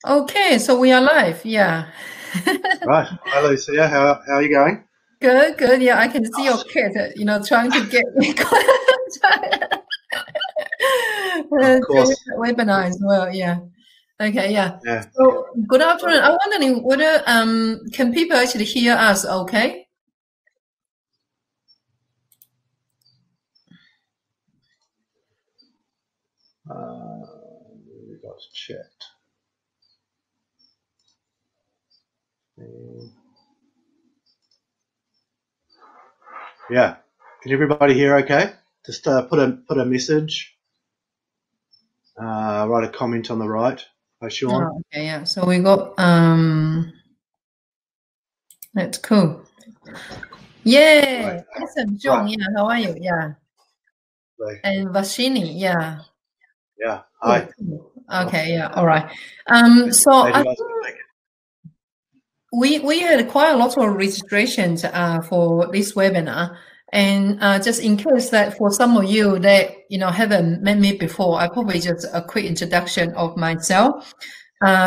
Okay, so we are live. Yeah. Right. Hi, Lucia. How are you going? Good, good. Yeah, I can see your kid, trying to get Of join course. the webinar as well. Yeah. Okay, yeah. Yeah. So good Right. afternoon. I'm wondering whether can people actually hear us okay? We got chat. Yeah. Can everybody hear okay? Just put a message. Write a comment on the right. Hi, Sean. Oh, okay, yeah. So we got that's cool. Right. Yeah. Awesome, John. Right. Yeah, how are you? Yeah. So, And Vashini, yeah. yeah. Cool, Hi. cool. Oh, Okay, yeah, all right. So glad I you guys could make we had quite a lot of registrations for this webinar, and just in case that for some of you that haven't met me before, I probably just a quick introduction of myself.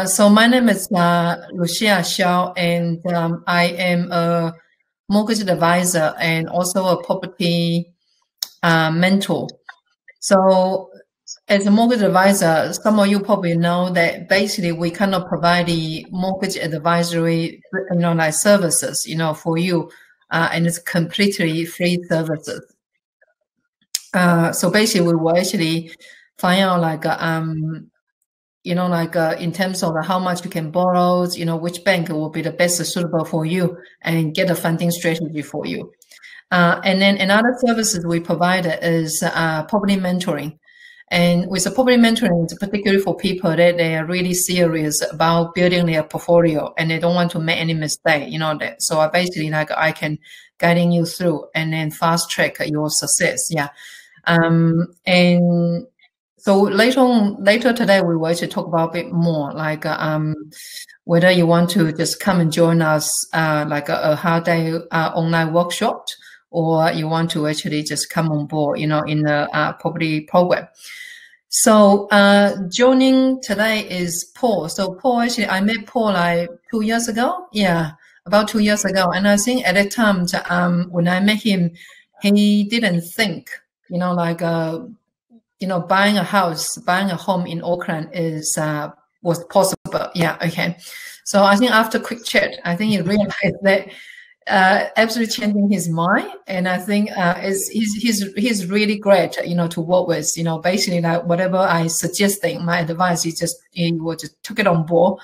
So my name is Lucia Xiao, and I am a mortgage advisor and also a property mentor. So as a mortgage advisor, some of you probably know that basically we cannot provide the mortgage advisory, like services, for you, and it's completely free services. So basically, we will actually find out like, in terms of how much you can borrow, which bank will be the best suitable for you, and get a funding strategy for you. And then another services we provide is property mentoring. And with the property mentoring, it's particularly for people that they are really serious about building their portfolio and they don't want to make any mistake, that. So I basically I can guiding you through and then fast track your success. Yeah. And so later today, we will actually talk about a bit more, like whether you want to just come and join us, like a half day online workshop, or you want to actually just come on board, in the property program. So joining today is Paul. So Paul, actually, I met Paul like 2 years ago. Yeah, about 2 years ago. And I think at that time, when I met him, he didn't think, like buying a house, buying a home in Auckland was possible. Yeah, okay. So I think after quick chat, I think he realized that absolutely changing his mind, and I think he's really great, to work with. Basically, like whatever I suggesting, my advice, he will just took it on board,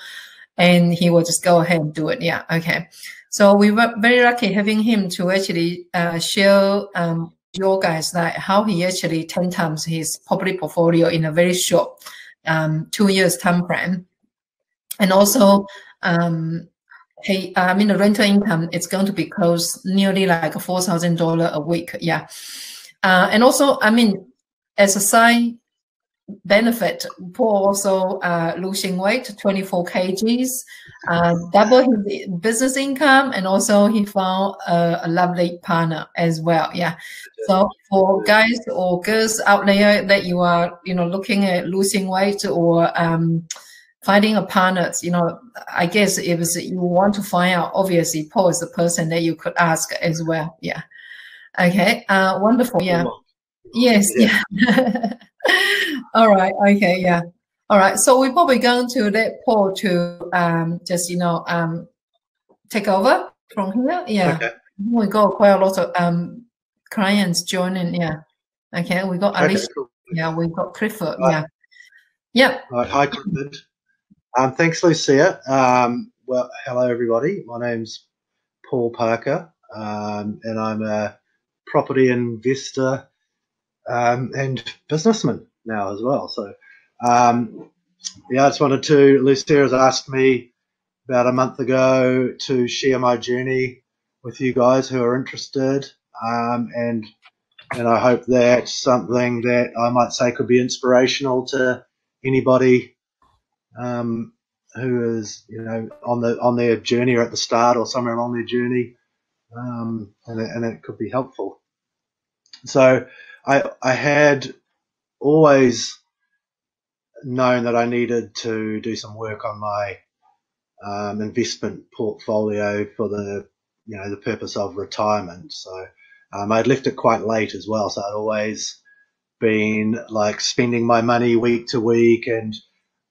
and he will just go ahead and do it. Yeah, okay. So we were very lucky having him to actually share your guys like how he actually 10 times his property portfolio in a very short 2 years time frame, and also um, the rental income is going to be close nearly like $4,000 a week. Yeah. And also, as a side benefit, Paul also losing weight, 24 kgs, double his business income, and also he found a lovely partner as well. Yeah. So for guys or girls out there that you are, looking at losing weight or finding a partner, I guess if you want to find out, obviously Paul is the person that you could ask as well. Yeah. Okay. Wonderful. good Yeah. one. Yes. Yeah. Yeah. All right. Okay. Yeah. All right. So we're probably going to let Paul to just take over from here. Yeah. Okay. We got quite a lot of clients joining. Yeah. Okay. We got Okay. Alicia. Cool. Yeah. We got Clifford. Right. Yeah. Yep. Right. Hi, Clifford. Thanks, Lucia. Well, hello, everybody. My name's Paul Parker, and I'm a property investor and businessman now as well. So, yeah, I just wanted to. Lucia has asked me about a month ago to share my journey with you guys who are interested, and I hope that's something that I might say could be inspirational to anybody who is, on their journey or at the start or somewhere along their journey, and it could be helpful. So I had always known that I needed to do some work on my investment portfolio for the purpose of retirement. So I'd left it quite late as well, so I'd always been like spending my money week to week and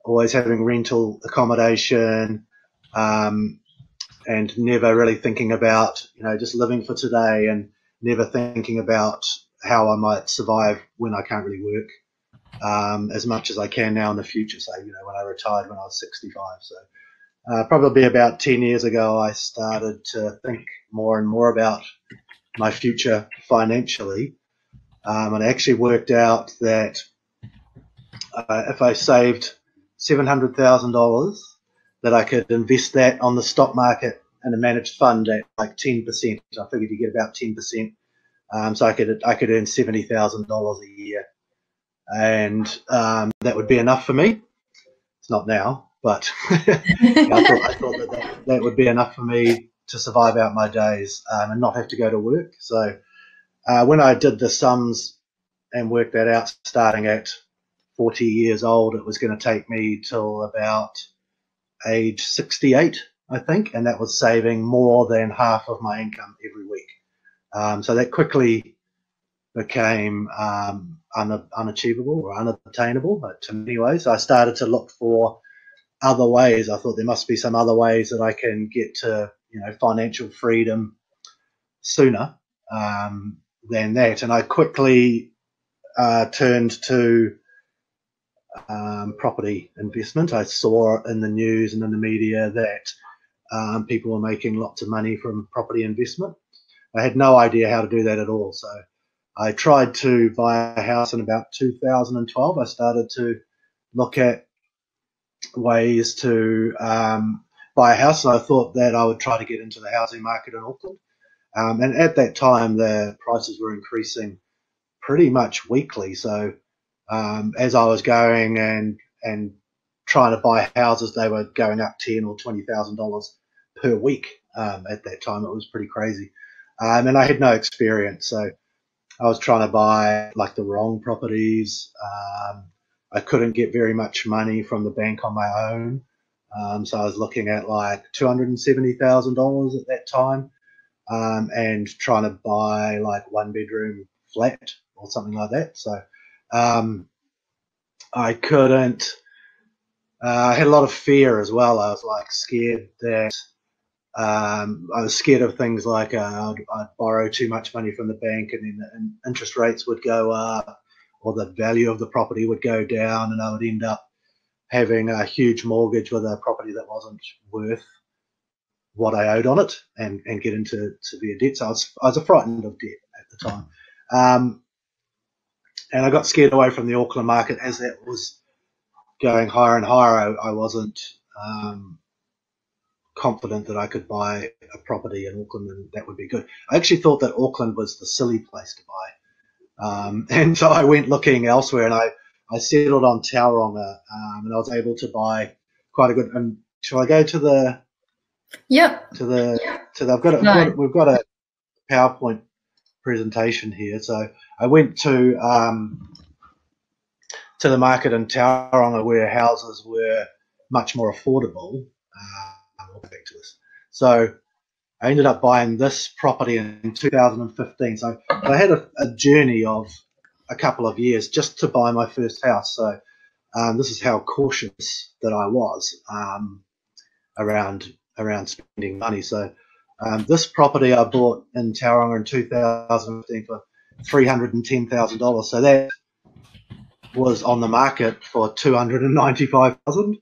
always having rental accommodation, and never really thinking about, just living for today and never thinking about how I might survive when I can't really work as much as I can now in the future. So, when I retired when I was 65. So probably about 10 years ago, I started to think more and more about my future financially. And I actually worked out that if I saved $700,000, that I could invest that on the stock market in a managed fund at like 10%. I figured you get about 10%. So I could earn $70,000 a year, and that would be enough for me. It's not now, but I thought that would be enough for me to survive out my days and not have to go to work. So when I did the sums and worked that out, starting at 40 years old, it was going to take me till about age 68, I think, and that was saving more than half of my income every week. So that quickly became unachievable or unattainable to me anyway. So I started to look for other ways. I thought there must be some other ways that I can get to, financial freedom sooner than that. And I quickly turned to property investment. I saw in the news and in the media that people were making lots of money from property investment. I had no idea how to do that at all. So I tried to buy a house in about 2012. I started to look at ways to buy a house, and I thought that I would try to get into the housing market in Auckland. And at that time, the prices were increasing pretty much weekly. So as I was going and trying to buy houses, they were going up $10,000 or $20,000 per week. At that time, it was pretty crazy, and I had no experience, so I was trying to buy like the wrong properties. I couldn't get very much money from the bank on my own, so I was looking at like $270,000 at that time, and trying to buy like 1-bedroom flat or something like that. So I couldn't. I had a lot of fear as well. I was like scared that I was scared of things like I'd borrow too much money from the bank, and then the interest rates would go up, or the value of the property would go down, and I would end up having a huge mortgage with a property that wasn't worth what I owed on it, and get into severe debt. So I was frightened of debt at the time. And I got scared away from the Auckland market as that was going higher and higher. I wasn't confident that I could buy a property in Auckland and that would be good. I actually thought that Auckland was the silly place to buy. And so I went looking elsewhere, and I settled on Tauranga, and I was able to buy quite a good. And shall I go to the? Yep. We've got a PowerPoint presentation here. So I went to the market in Tauranga where houses were much more affordable. I'll go back to this. So I ended up buying this property in 2015. So I had a journey of a couple of years just to buy my first house. So this is how cautious that I was around spending money. So this property I bought in Tauranga in 2015 for $310,000. So that was on the market for $295,000.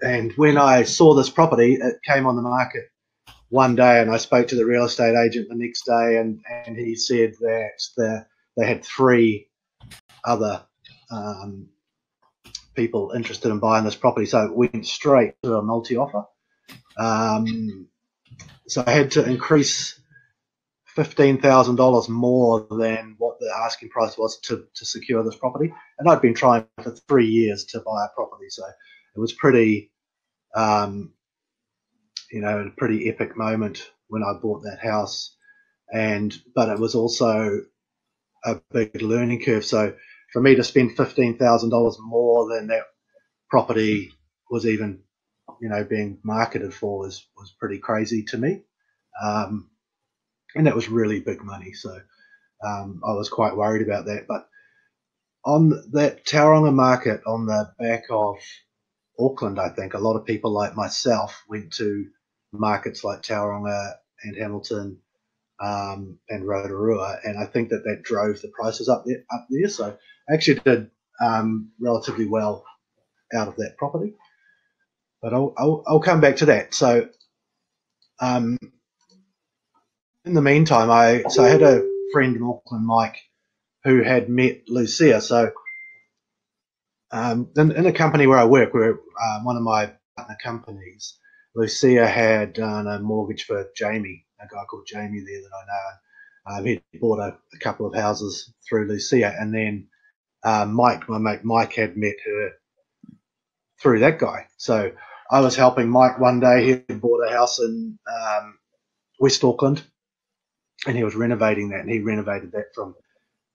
And when I saw this property, it came on the market one day, and I spoke to the real estate agent the next day, and he said that they had 3 other people interested in buying this property. So it went straight to a multi-offer. So I had to increase $15,000 more than what the asking price was to secure this property. And I'd been trying for 3 years to buy a property. So it was pretty, a pretty epic moment when I bought that house. But it was also a big learning curve. So for me to spend $15,000 more than that property was even, being marketed for was pretty crazy to me. And that was really big money. So I was quite worried about that. But on that Tauranga market on the back of Auckland, I think a lot of people like myself went to markets like Tauranga and Hamilton and Rotorua, and I think that drove the prices up there. So I actually did relatively well out of that property. But I'll come back to that. So in the meantime, I had a friend in Auckland, Mike, who had met Lucia. So in a company where I work, one of my partner companies, Lucia had done a mortgage for Jamie, a guy called Jamie there that I know. He bought a couple of houses through Lucia, and then Mike, my mate Mike, had met her through that guy. So I was helping Mike one day. He had bought a house in West Auckland, and he was renovating that, and he renovated that from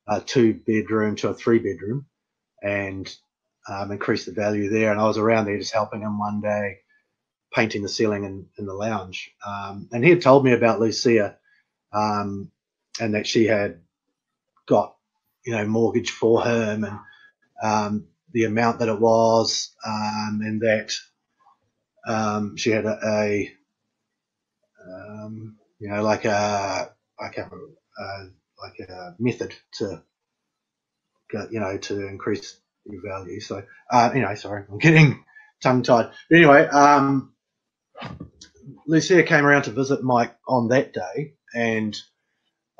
a 2-bedroom to a 3-bedroom, and increased the value there. And I was around there just helping him one day, painting the ceiling in the lounge. And he had told me about Lucia, and that she had got, mortgage for him, and the amount that it was, and that she had like a method to to increase your value. So sorry, I'm getting tongue tied. But anyway, Lucia came around to visit Mike on that day, and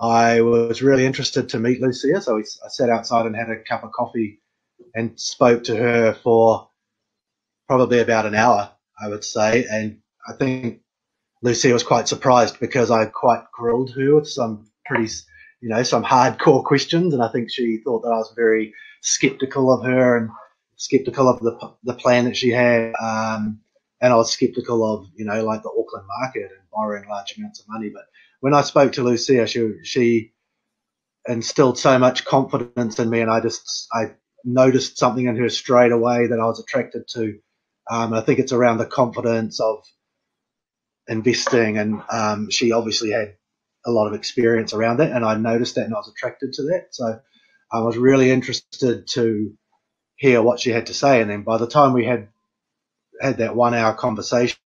I was really interested to meet Lucia. So I sat outside and had a cup of coffee and spoke to her for probably about an hour, I would say. And I think Lucia was quite surprised because I quite grilled her with some pretty, some hardcore questions. And I think she thought that I was very skeptical of her and skeptical of the plan that she had. And I was skeptical of, like the Auckland market and borrowing large amounts of money. But when I spoke to Lucia, she instilled so much confidence in me, and I noticed something in her straight away that I was attracted to. I think it's around the confidence of investing, and she obviously had a lot of experience around it, and I noticed that, and I was attracted to that. So I was really interested to hear what she had to say. And then by the time we had that 1 hour conversation,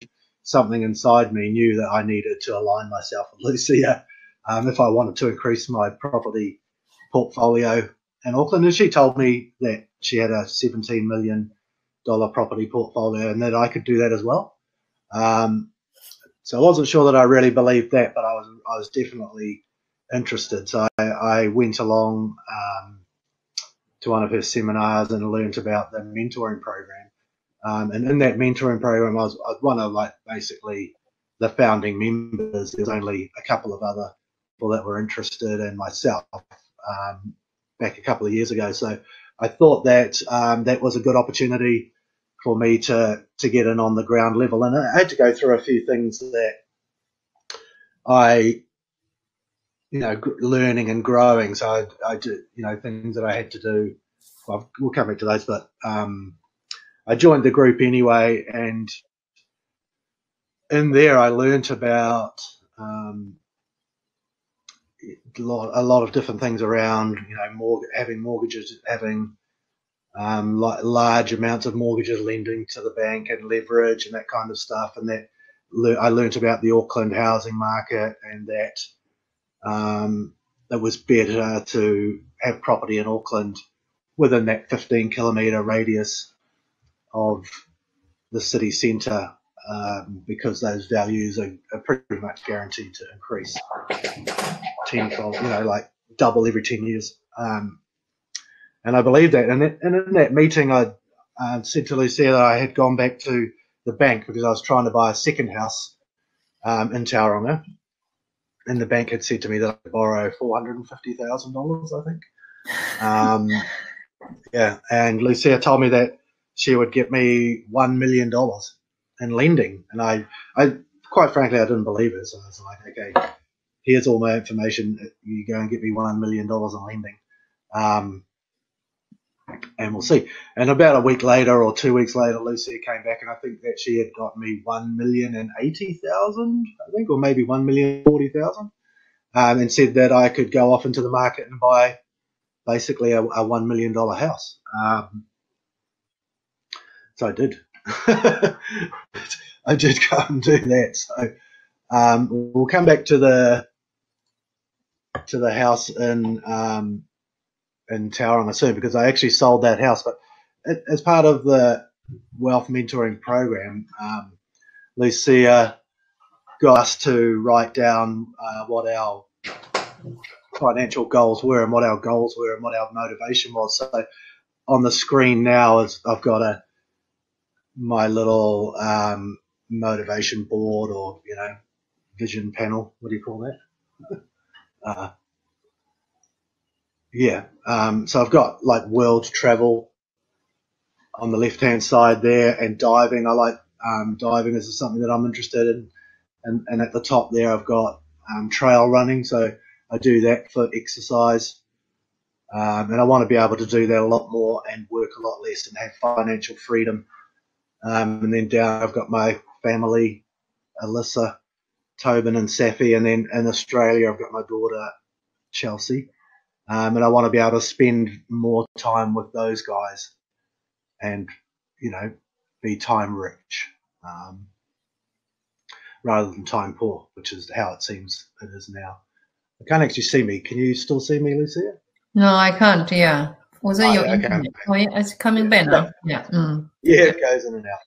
something inside me knew that I needed to align myself with Lucia if I wanted to increase my property portfolio in Auckland. And she told me that she had a $17 million property portfolio and that I could do that as well. So I wasn't sure that I really believed that, but I was definitely interested. So I went along to one of her seminars and learned about the mentoring program. And in that mentoring program, I was one of basically the founding members. There's only a couple of other people that were interested, and myself back a couple of years ago. So I thought that that was a good opportunity for me to get in on the ground level. And I had to go through a few things that I, learning and growing. So I did, things that I had to do. Well, we'll come back to those, but I joined the group anyway, and in there I learnt about a lot of different things around, having mortgages, having large amounts of mortgages, lending to the bank and leverage and that kind of stuff. And that I learnt about the Auckland housing market, and that it was better to have property in Auckland within that 15-kilometre radius of the city centre, because those values are pretty much guaranteed to increase tenfold, like double every 10 years. And I believe that. And in that meeting, I said to Lucia that I had gone back to the bank because I was trying to buy a second house in Tauranga. And the bank had said to me that I could borrow $450,000, I think. Yeah, and Lucia told me that she would get me $1 million in lending. And I quite frankly, I didn't believe her. So I was like, okay, here's all my information. You go and get me $1 million in lending. and we'll see. And about a week later or 2 weeks later, Lucia came back, and I think that she had got me 1,080,000, I think, or maybe 1,040,000, and said that I could go off into the market and buy basically a $1 million house. So I did. I did go and do that. So we'll come back to the house in Tauranga soon, because I actually sold that house. But as part of the wealth mentoring program, Lucia got us to write down what our financial goals were and what our goals were and what our motivation was. So on the screen now is I've got my little motivation board, or vision panel. What do you call that? So I've got like world travel on the left hand side there, and diving. I like diving is something that I'm interested in, and at the top there I've got trail running. So I do that for exercise, and I want to be able to do that a lot more and work a lot less and have financial freedom. And then down I've got my family, Alyssa, Tobin and Safi, and then in Australia I've got my daughter Chelsea, and I want to be able to spend more time with those guys and be time rich rather than time poor, which is how it seems it is now. I can't actually see me. Can you still see me, Lucia? No, I can't. Yeah. Was it your Okay. internet? Oh, yeah, it's coming back now. Yeah. Yeah, it goes in and out.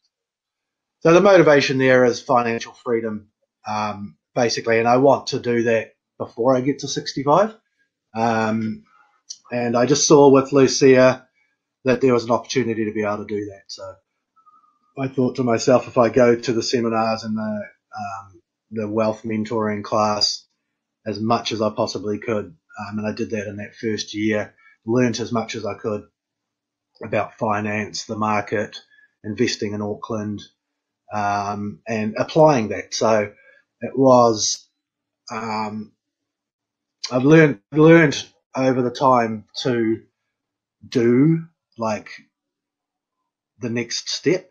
So the motivation there is financial freedom, basically, and I want to do that before I get to 65. And I just saw with Lucia that there was an opportunity to be able to do that. So I thought to myself, if I go to the seminars and the wealth mentoring class as much as I possibly could, and I did that in that first year, learnt as much as I could about finance, the market, investing in Auckland, and applying that. So it was, I've learned over the time to do like the next step,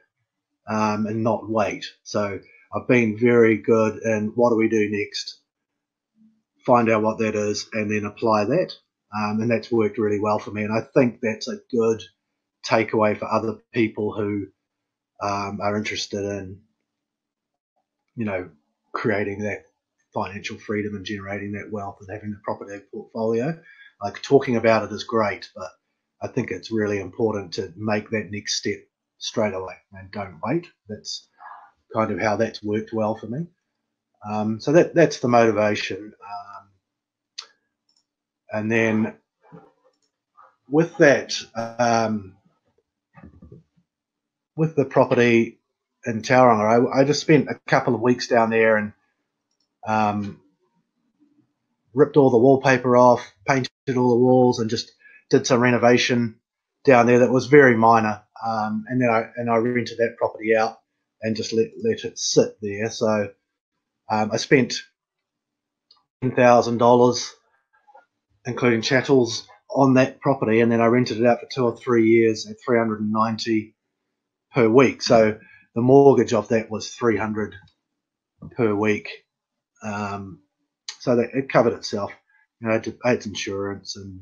and not wait. So I've been very good in what do we do next, find out what that is, and then apply that. And that's worked really well for me. And I think that's a good takeaway for other people who are interested in, creating that financial freedom and generating that wealth and having the property portfolio. Like, talking about it is great, but I think it's really important to make that next step straight away and don't wait. That's kind of how that's worked well for me. So that's the motivation. And then with that, with the property in Tauranga, I just spent a couple of weeks down there and ripped all the wallpaper off, painted all the walls, and just did some renovation down there that was very minor. And then I rented that property out and just let it sit there. So I spent $10,000, including chattels, on that property, and then I rented it out for 2 or 3 years at $390 per week. So the mortgage of that was $300 per week. So that it covered itself. I had insurance and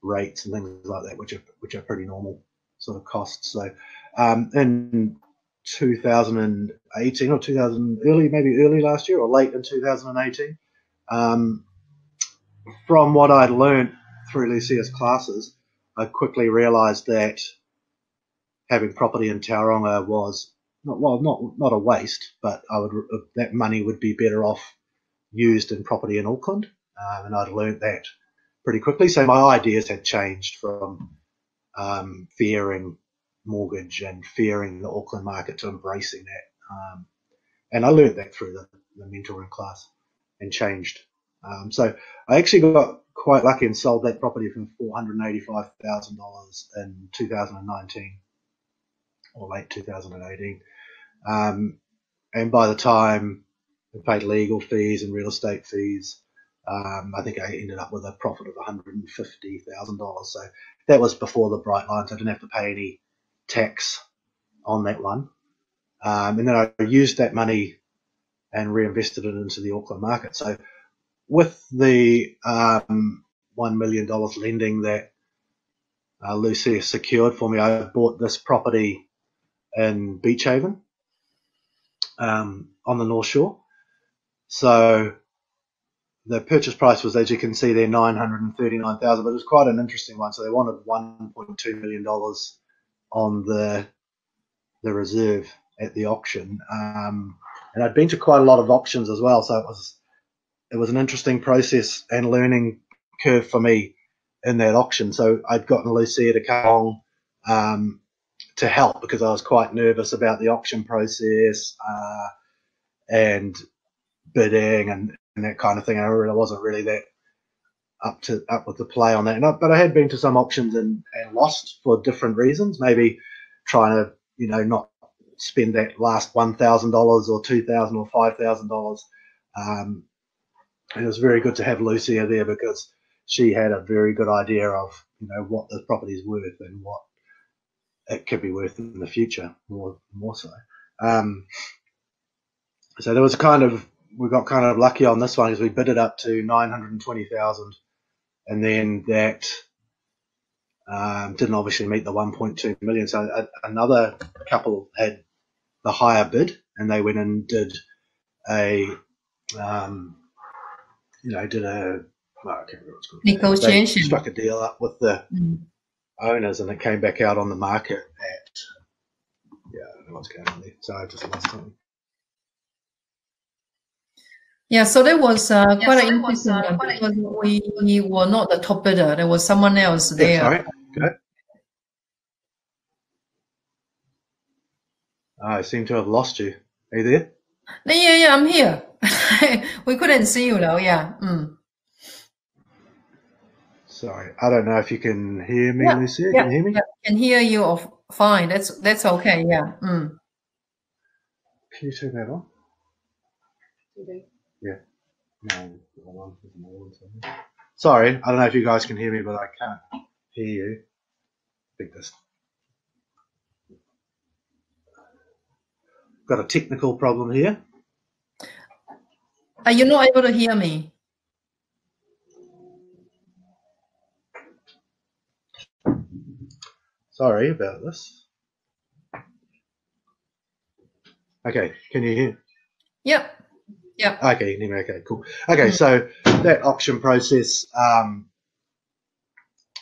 rates and things like that, which are pretty normal sort of costs. So in 2018 or early last year or late in 2018, from what I'd learned through Lucia's classes, I quickly realised that having property in Tauranga was not a waste, but that money would be better off used in property in Auckland, and I'd learned that pretty quickly. So my ideas had changed from fearing mortgage and fearing the Auckland market to embracing that, and I learned that through the mentoring class and changed. So I actually got quite lucky and sold that property for $485,000 in 2019 or late 2018, and by the time I paid legal fees and real estate fees, I think I ended up with a profit of $150,000. So that was before the bright line, so I didn't have to pay any tax on that one. And then I used that money and reinvested it into the Auckland market. So with the $1 million lending that Lucia secured for me, I bought this property in Beach Haven on the North Shore. So the purchase price was, as you can see there, $939,000, but it was quite an interesting one. So they wanted $1.2 million on the reserve at the auction, and I'd been to quite a lot of auctions as well. So it was an interesting process and learning curve for me in that auction. So I'd gotten Lucia to come along to help because I was quite nervous about the auction process and bidding and that kind of thing. I wasn't really that up with the play on that. But I had been to some auctions and lost for different reasons. Maybe trying to not spend that last $1,000 or $2,000 or $5,000. It was very good to have Lucia there because she had a very good idea of what the property is worth and what it could be worth in the future, more so. So there was we got kind of lucky on this one because we bid it up to $920,000, and then that didn't obviously meet the 1.2 million. So another couple had the higher bid, and they went and did I can't remember what it's called. Negotiation. They struck a deal up with the owners, and it came back out on the market at I don't know what's going on there. So I just lost something. Yeah, so that was quite an interesting one because we were not the top bidder. There was someone else there. Yeah, sorry. Go. I seem to have lost you. Are you there? Yeah, I'm here. We couldn't see you though. Yeah. Sorry, I don't know if you can hear me, Lucia. Yeah, can you hear me? Yeah, can hear you fine. That's okay. Yeah. Can you turn that on? Yeah. No, sorry, I don't know if you guys can hear me, but I can't hear you. I think this got a technical problem here. Are you not able to hear me? Sorry about this. Okay, can you hear? Yep. Okay, you can hear me. Okay, cool. Okay, so that auction process,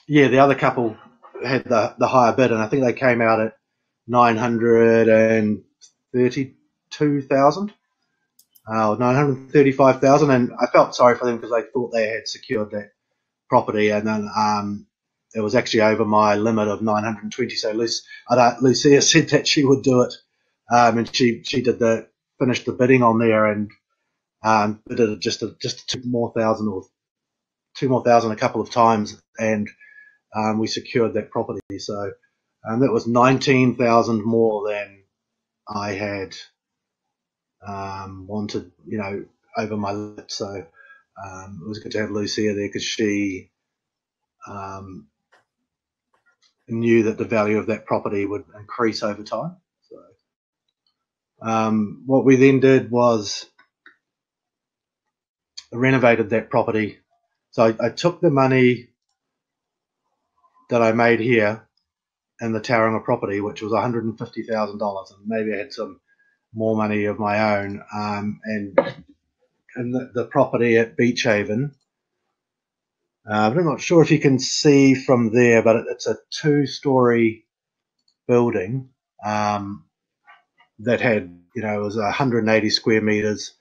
the other couple had the higher bid, and I think they came out at $932,000, $935,000, and I felt sorry for them because they thought they had secured that property, and then it was actually over my limit of 920. So Lucia said that she would do it, and she finished the bidding on there and did it just $2,000 more a couple of times, and we secured that property. So that was $19,000 more than I had wanted, over my limit. So it was good to have Lucia there because she knew that the value of that property would increase over time. So what we then did was renovated that property. So I took the money that I made here in the Tauranga property, which was $150,000, and maybe I had some more money of my own, and the property at Beach Haven. I'm not sure if you can see from there, but it's a 2-story building that had, it was 180 square meters.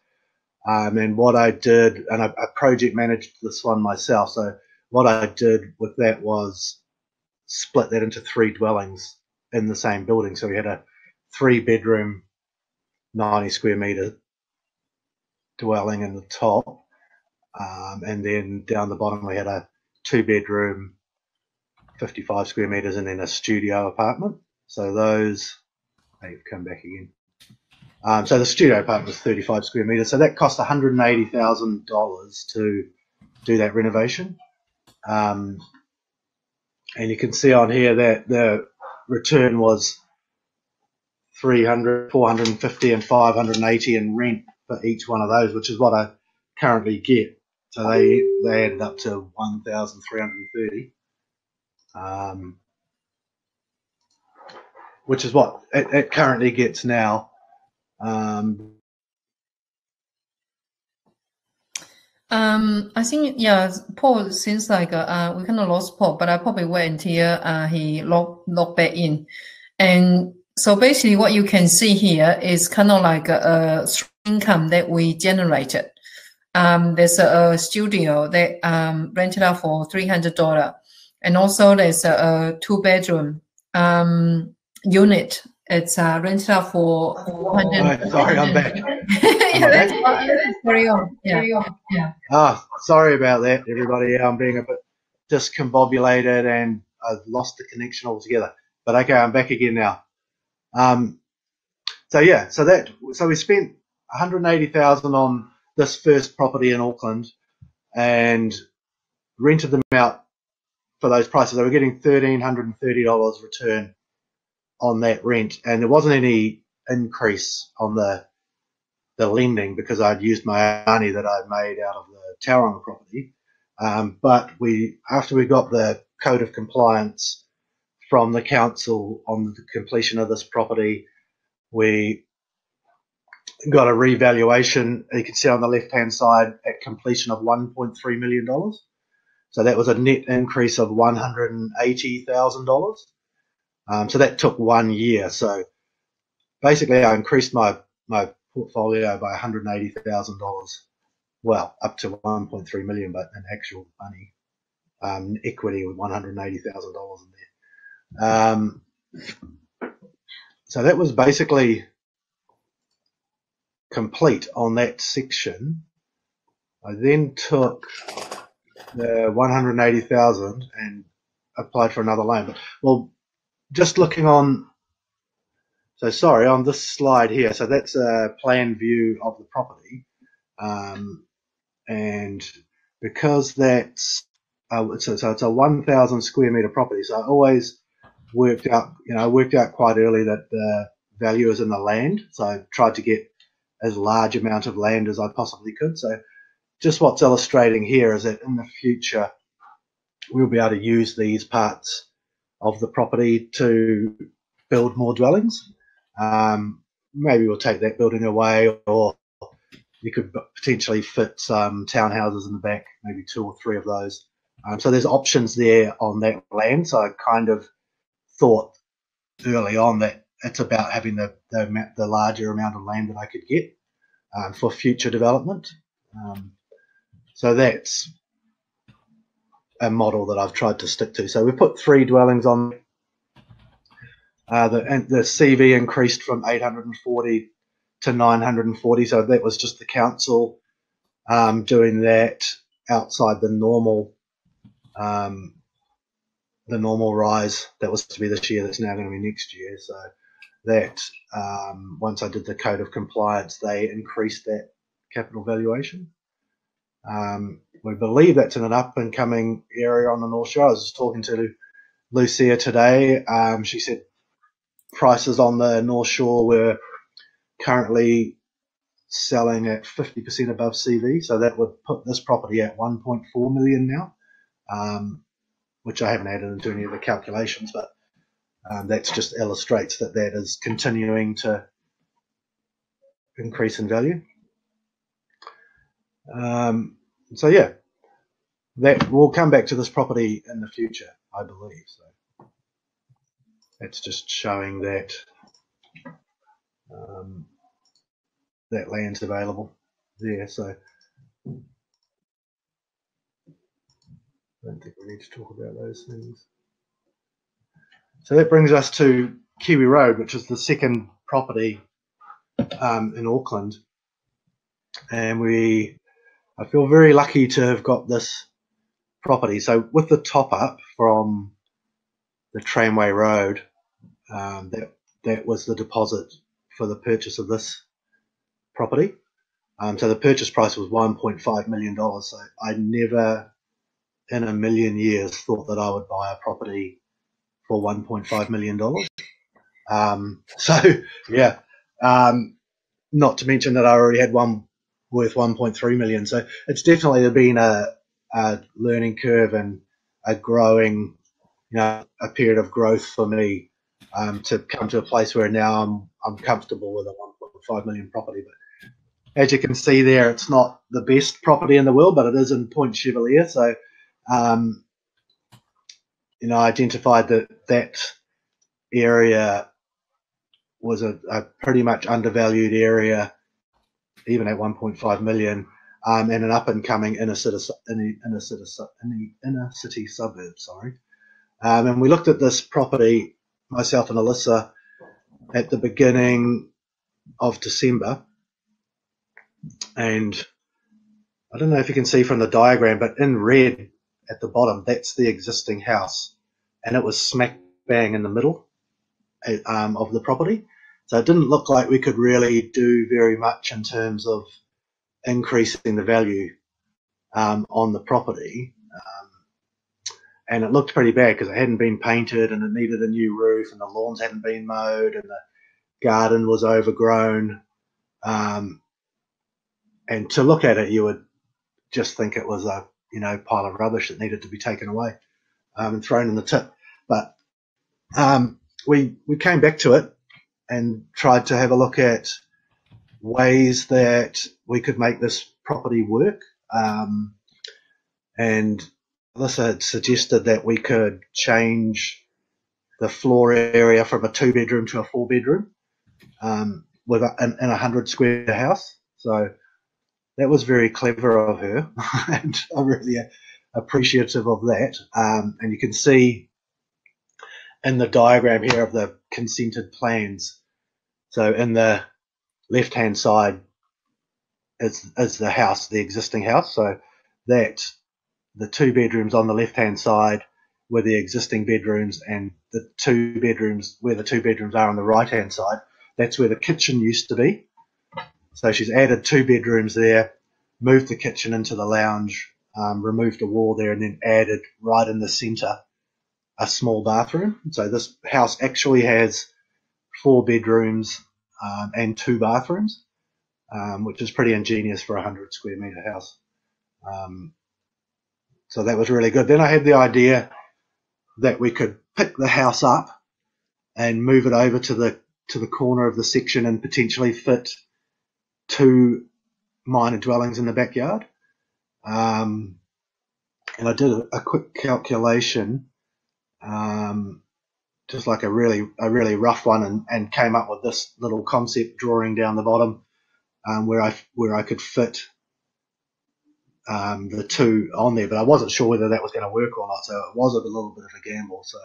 And what I did, and I project managed this one myself. So what I did with that was split that into 3 dwellings in the same building. So we had a 3-bedroom, 90 square meter dwelling in the top. And then down the bottom we had a 2-bedroom, 55 square meters, and then a studio apartment. So those, they've come back again. So the studio apartment was 35 square meters. So that cost $180,000 to do that renovation. And you can see on here that the return was 300, 450 and 580 in rent for each one of those, which is what I currently get. So they added up to 1,330, which is what it currently gets now. I think, yeah, Paul seems like we kind of lost Paul, but I probably wait until he log back in. And so basically what you can see here is kind of like a income that we generated. There's a studio that rented out for $300, and also there's a 2-bedroom unit. It's rented out for 400. Sorry, I'm back. Carry on. Yeah. Sorry about that, everybody. I'm being a bit discombobulated and I've lost the connection altogether. But okay, I'm back again now. So we spent 180,000 on this first property in Auckland and rented them out for those prices. They were getting $1,330 return on that rent, and there wasn't any increase on the lending because I'd used my money that I'd made out of the Tauranga property. But after we got the code of compliance from the council on the completion of this property, we got a revaluation. You can see on the left-hand side at completion of $1.3 million. So that was a net increase of $180,000. So that took 1 year. So basically, I increased my portfolio by $180,000. Well, up to 1.3 million, but in actual money, equity with $180,000 in there. So that was basically complete on that section. I then took the 180,000 and applied for another loan. Well, just looking on, so sorry, on this slide here, so that's a plan view of the property, and because that's so it's a 1,000 square meter property, so I always worked out quite early that the value is in the land, so I tried to get as large amount of land as I possibly could. So just what's illustrating here is that in the future we'll be able to use these parts of the property to build more dwellings. Maybe we'll take that building away, or you could potentially fit some townhouses in the back, maybe 2 or 3 of those. So there's options there on that land. So I kind of thought early on that it's about having the larger amount of land that I could get for future development. So that's a model that I've tried to stick to. So we put 3 dwellings on. The CV increased from 840 to 940. So that was just the council doing that outside the normal rise that was to be this year. That's now going to be next year. So that once I did the code of compliance, they increased that capital valuation. We believe that's in an up and coming area on the North Shore. I was just talking to Lucia today. She said prices on the North Shore were currently selling at 50% above CV, so that would put this property at 1.4 million now, which I haven't added into any of the calculations, but that just illustrates that is continuing to increase in value. So yeah, that we'll come back to this property in the future, I believe. So that's just showing that that land's available there. So I don't think we need to talk about those things. So that brings us to Kiwi Road, which is the second property in Auckland, and I feel very lucky to have got this property. So with the top up from the Tramway Road, that was the deposit for the purchase of this property. So the purchase price was $1.5 million. So I never in a million years thought that I would buy a property for $1.5 million. So yeah, not to mention that I already had one worth 1.3 million. So it's definitely been a learning curve and a growing, a period of growth for me to come to a place where now I'm comfortable with a 1.5 million property. But as you can see there, it's not the best property in the world, but it is in Point Chevalier. So, I identified that area was a pretty much undervalued area, even at 1.5 million, and an up and coming inner city suburb. And we looked at this property, myself and Alyssa, at the beginning of December, and I don't know if you can see from the diagram, but in red at the bottom, that's the existing house, and it was smack bang in the middle of the property. So it didn't look like we could really do very much in terms of increasing the value on the property. And it looked pretty bad because it hadn't been painted and it needed a new roof and the lawns hadn't been mowed and the garden was overgrown. And to look at it, you would just think it was a pile of rubbish that needed to be taken away and thrown in the tip. But we came back to it and tried to have a look at ways that we could make this property work. And Alyssa had suggested that we could change the floor area from a 2-bedroom to a 4-bedroom in a 100 square house. So that was very clever of her, and I'm really appreciative of that. And you can see in the diagram here of the consented plans. So in the left-hand side is the house, the existing house. So that the 2 bedrooms on the left-hand side were the existing bedrooms, and the 2 bedrooms where the 2 bedrooms are on the right-hand side, that's where the kitchen used to be. So she's added 2 bedrooms there, moved the kitchen into the lounge, removed a wall there, and then added right in the centre a small bathroom. So this house actually has 4 bedrooms and 2 bathrooms, which is pretty ingenious for a 100 square metre house. So that was really good. Then I had the idea that we could pick the house up and move it over to the corner of the section and potentially fit 2 minor dwellings in the backyard. And I did a quick calculation, just like a really rough one, and came up with this little concept drawing down the bottom, where I could fit the 2 on there, but I wasn't sure whether that was going to work or not, so it was a little bit of a gamble. So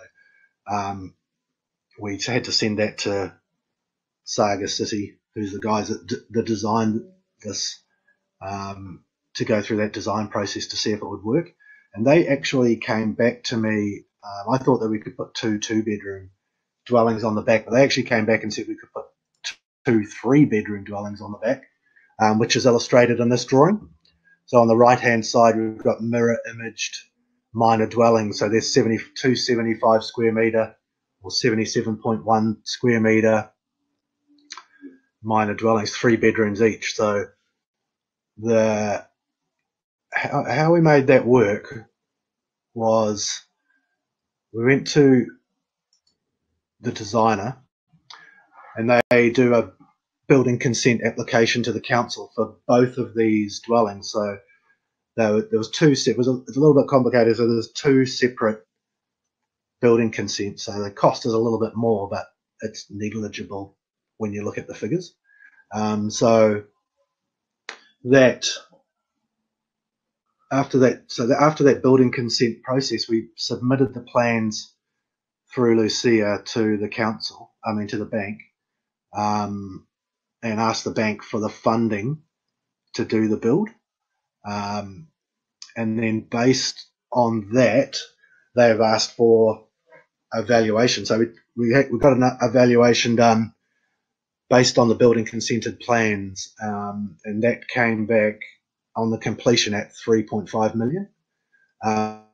we had to send that to Saga City, who's the guys that designed this, to go through that design process to see if it would work. And they actually came back to me. I thought that we could put 2 2-bedroom dwellings on the back, but they actually came back and said we could put 2 3-bedroom dwellings on the back, which is illustrated in this drawing. So on the right-hand side, we've got mirror-imaged minor dwellings. So there's 275 square metre or 77.1 square metre minor dwellings, 3 bedrooms each. So how we made that work was we went to the designer, and they do a building consent application to the council for both of these dwellings. So there was 2 it's a little bit complicated. So there's 2 separate building consents. So the cost is a little bit more, but it's negligible when you look at the figures. So that after that building consent process, we submitted the plans through Lucia to the council, to the bank, and asked the bank for the funding to do the build. And then based on that, they have asked for a valuation. So we got a valuation done based on the building consented plans, and that came back on the completion at 3.5 million.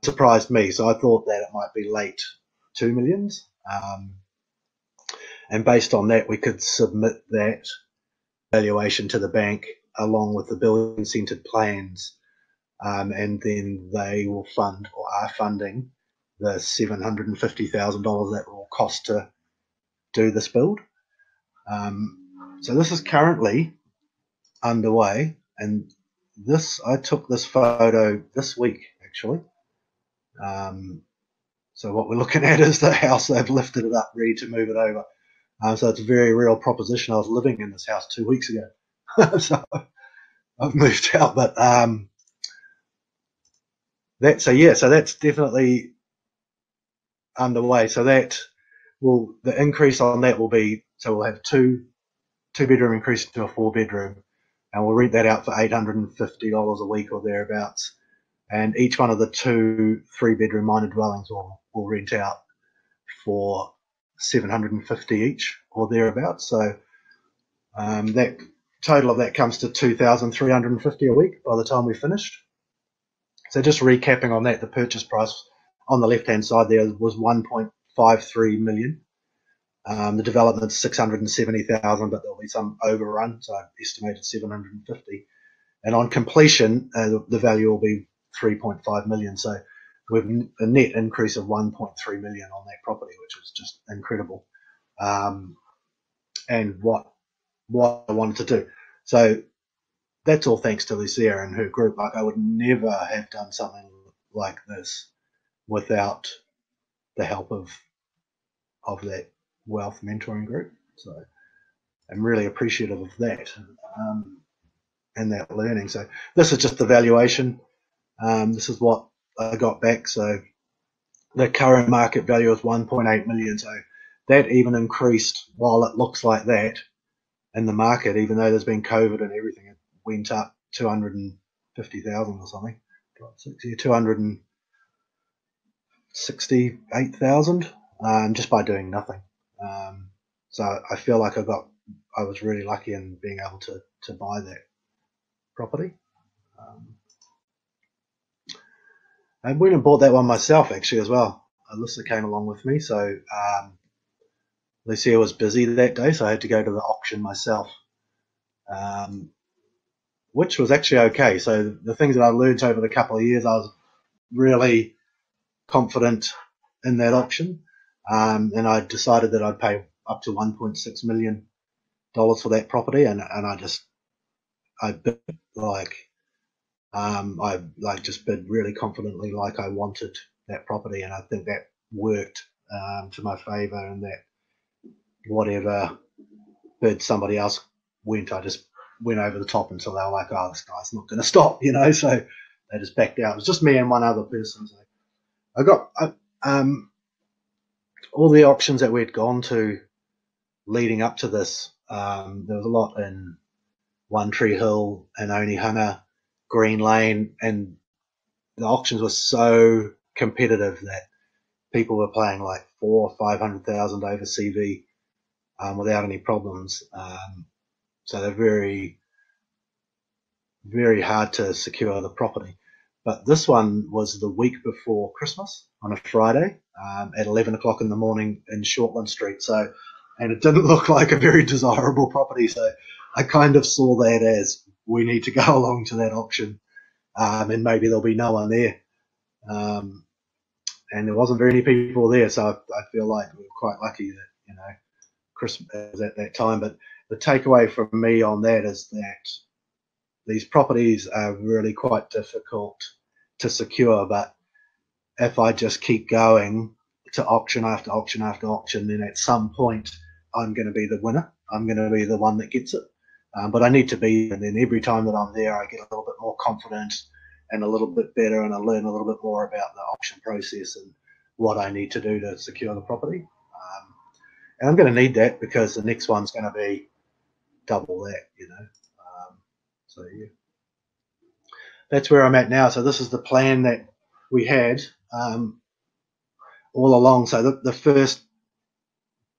Surprised me, so I thought that it might be late 2 millions. And based on that, we could submit that valuation to the bank along with the building consented plans, and then they will fund, or are funding, the $750,000 that will cost to do this build. So this is currently underway, and I took this photo this week actually. So what we're looking at is the house. They've lifted it up, ready to move it over. So it's a very real proposition. I was living in this house 2 weeks ago, so I've moved out. But so that's definitely underway. So the increase on that will be, so we'll have two bedroom increase to a 4-bedroom, and we'll rent that out for $850 a week or thereabouts. And each one of the 2 3-bedroom minor dwellings will rent out for $750 each or thereabouts. So that total of that comes to $2,350 a week by the time we finished. So just recapping on that, the purchase price on the left-hand side there was $1.53 million. The development's $670,000, but there'll be some overrun, so I've estimated $750,000. And on completion, the value will be $3.5 million. So we have a net increase of $1.3 million on that property, which was just incredible. And what I wanted to do. So that's all thanks to Lucia and her group. Like, I would never have done something like this without the help of that wealth mentoring group. So I'm really appreciative of that, and that learning. So this is just the valuation. This is what I got back. So the current market value is 1.8 million. So that even increased, while it looks like that in the market, even though there's been COVID and everything, it went up 250,000 or something. 268,000 just by doing nothing. So I feel like I was really lucky in being able to buy that property. I went and bought that one myself actually as well. Alyssa came along with me, so Lucia was busy that day, so I had to go to the auction myself, which was actually okay. So the things that I learned over the couple of years, I was really confident in that auction, and I decided that I'd pay up to $1.6 million for that property, and I bid just bid really confidently, like I wanted that property, and I think that worked to my favour, and that whatever bid somebody else went, I just went over the top until they were like, oh, this guy's not going to stop, so they just backed out. It was just me and one other person. So I got all the auctions that we'd gone to leading up to this. There was a lot in One Tree Hill and Onehunga, Green Lane, and the auctions were so competitive that people were paying like $400,000 or $500,000 over CV without any problems. So they're very, very hard to secure the property. But this one was the week before Christmas on a Friday at 11 o'clock in the morning in Shortland Street. So, and it didn't look like a very desirable property. So I kind of saw that as, we need to go along to that auction, and maybe there'll be no one there. And there wasn't very many people there, so I feel like we were quite lucky that, Christmas was at that time. But the takeaway from me on that is that these properties are really quite difficult to secure, but if I just keep going to auction after auction after auction, then at some point I'm going to be the winner. I'm going to be the one that gets it. But I need to be, and then every time that I'm there, I get a little bit more confident and a little bit better, and I learn a little bit more about the auction process and what I need to do to secure the property. And I'm going to need that because the next one's going to be double that, So yeah, that's where I'm at now. So this is the plan that we had all along. So the first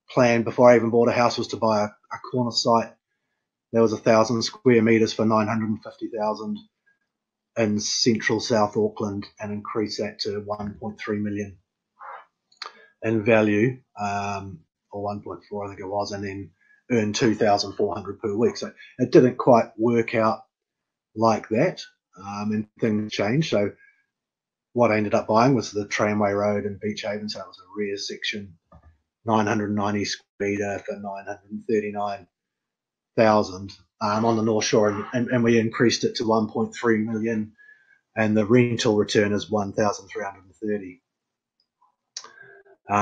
plan before I even bought a house was to buy a corner site. There was 1,000 square metres for 950,000 in central South Auckland, and increase that to 1.3 million in value, or 1.4 I think it was, and then earn 2,400 per week. So it didn't quite work out like that, and things changed. So what I ended up buying was the Tramway Road in Beach Haven, so it was a rear section, 990 square metre for 939,000 on the North Shore, and we increased it to 1.3 million, and the rental return is 1,330.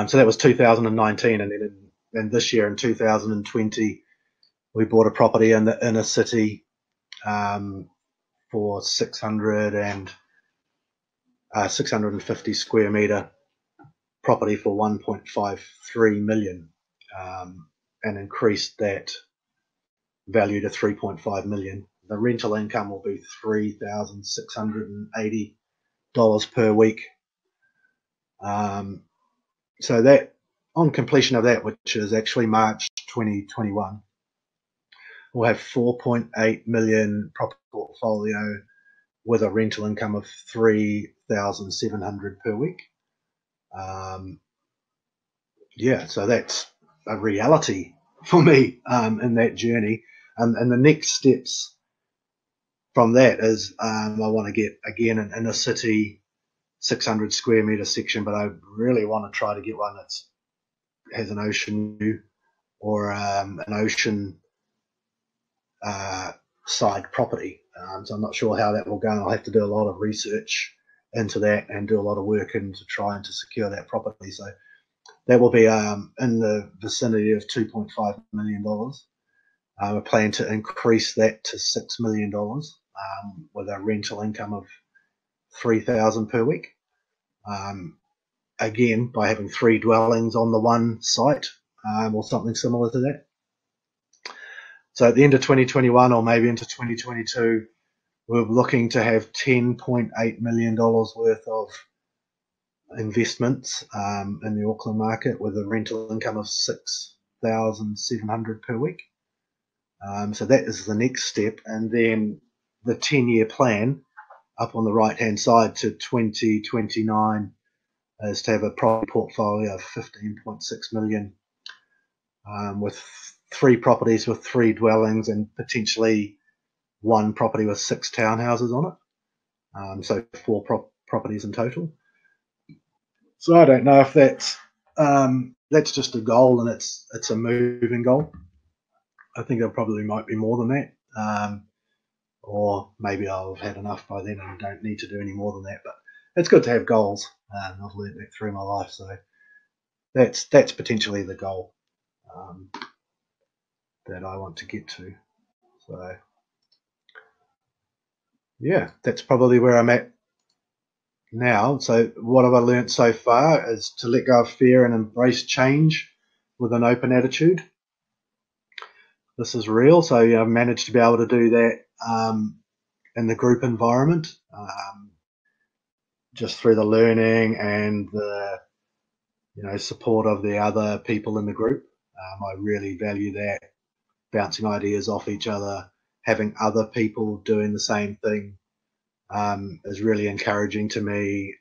So that was 2019, and then in this year, in 2020, we bought a property in the inner city for 650 square metre property for 1.53 million, and increased that value to 3.5 million. The rental income will be $3,680 per week. So that, on completion of that, which is actually March 2021, we'll have 4.8 million property portfolio with a rental income of 3,700 per week. Yeah, so that's a reality for me in that journey. And the next steps from that is I want to get, again, an inner city 600 square metre section, but I really want to try to get one that has an ocean view, or an ocean side property. So I'm not sure how that will go. I'll have to do a lot of research into that and do a lot of work into trying to secure that property. So that will be in the vicinity of $2.5 million. We plan to increase that to $6 million with a rental income of $3,000 per week. Again, by having 3 dwellings on the one site, or something similar to that. So at the end of 2021, or maybe into 2022, we're looking to have $10.8 million worth of investments in the Auckland market, with a rental income of $6,700 per week. So that is the next step. And then the 10-year plan up on the right-hand side to 2029 is to have a property portfolio of 15.6 million, with 3 properties with 3 dwellings, and potentially 1 property with 6 townhouses on it. So 4 properties in total. So I don't know if that's just a goal, and it's a moving goal. I think there probably might be more than that, or maybe I'll have had enough by then and don't need to do any more than that. But it's good to have goals. I've learned that through my life, so that's potentially the goal that I want to get to. So yeah, that's probably where I'm at now. So what have I learned so far is to let go of fear and embrace change with an open attitude. This is real, so I've managed to be able to do that in the group environment, just through the learning and the support of the other people in the group. I really value that, bouncing ideas off each other, having other people doing the same thing is really encouraging to me,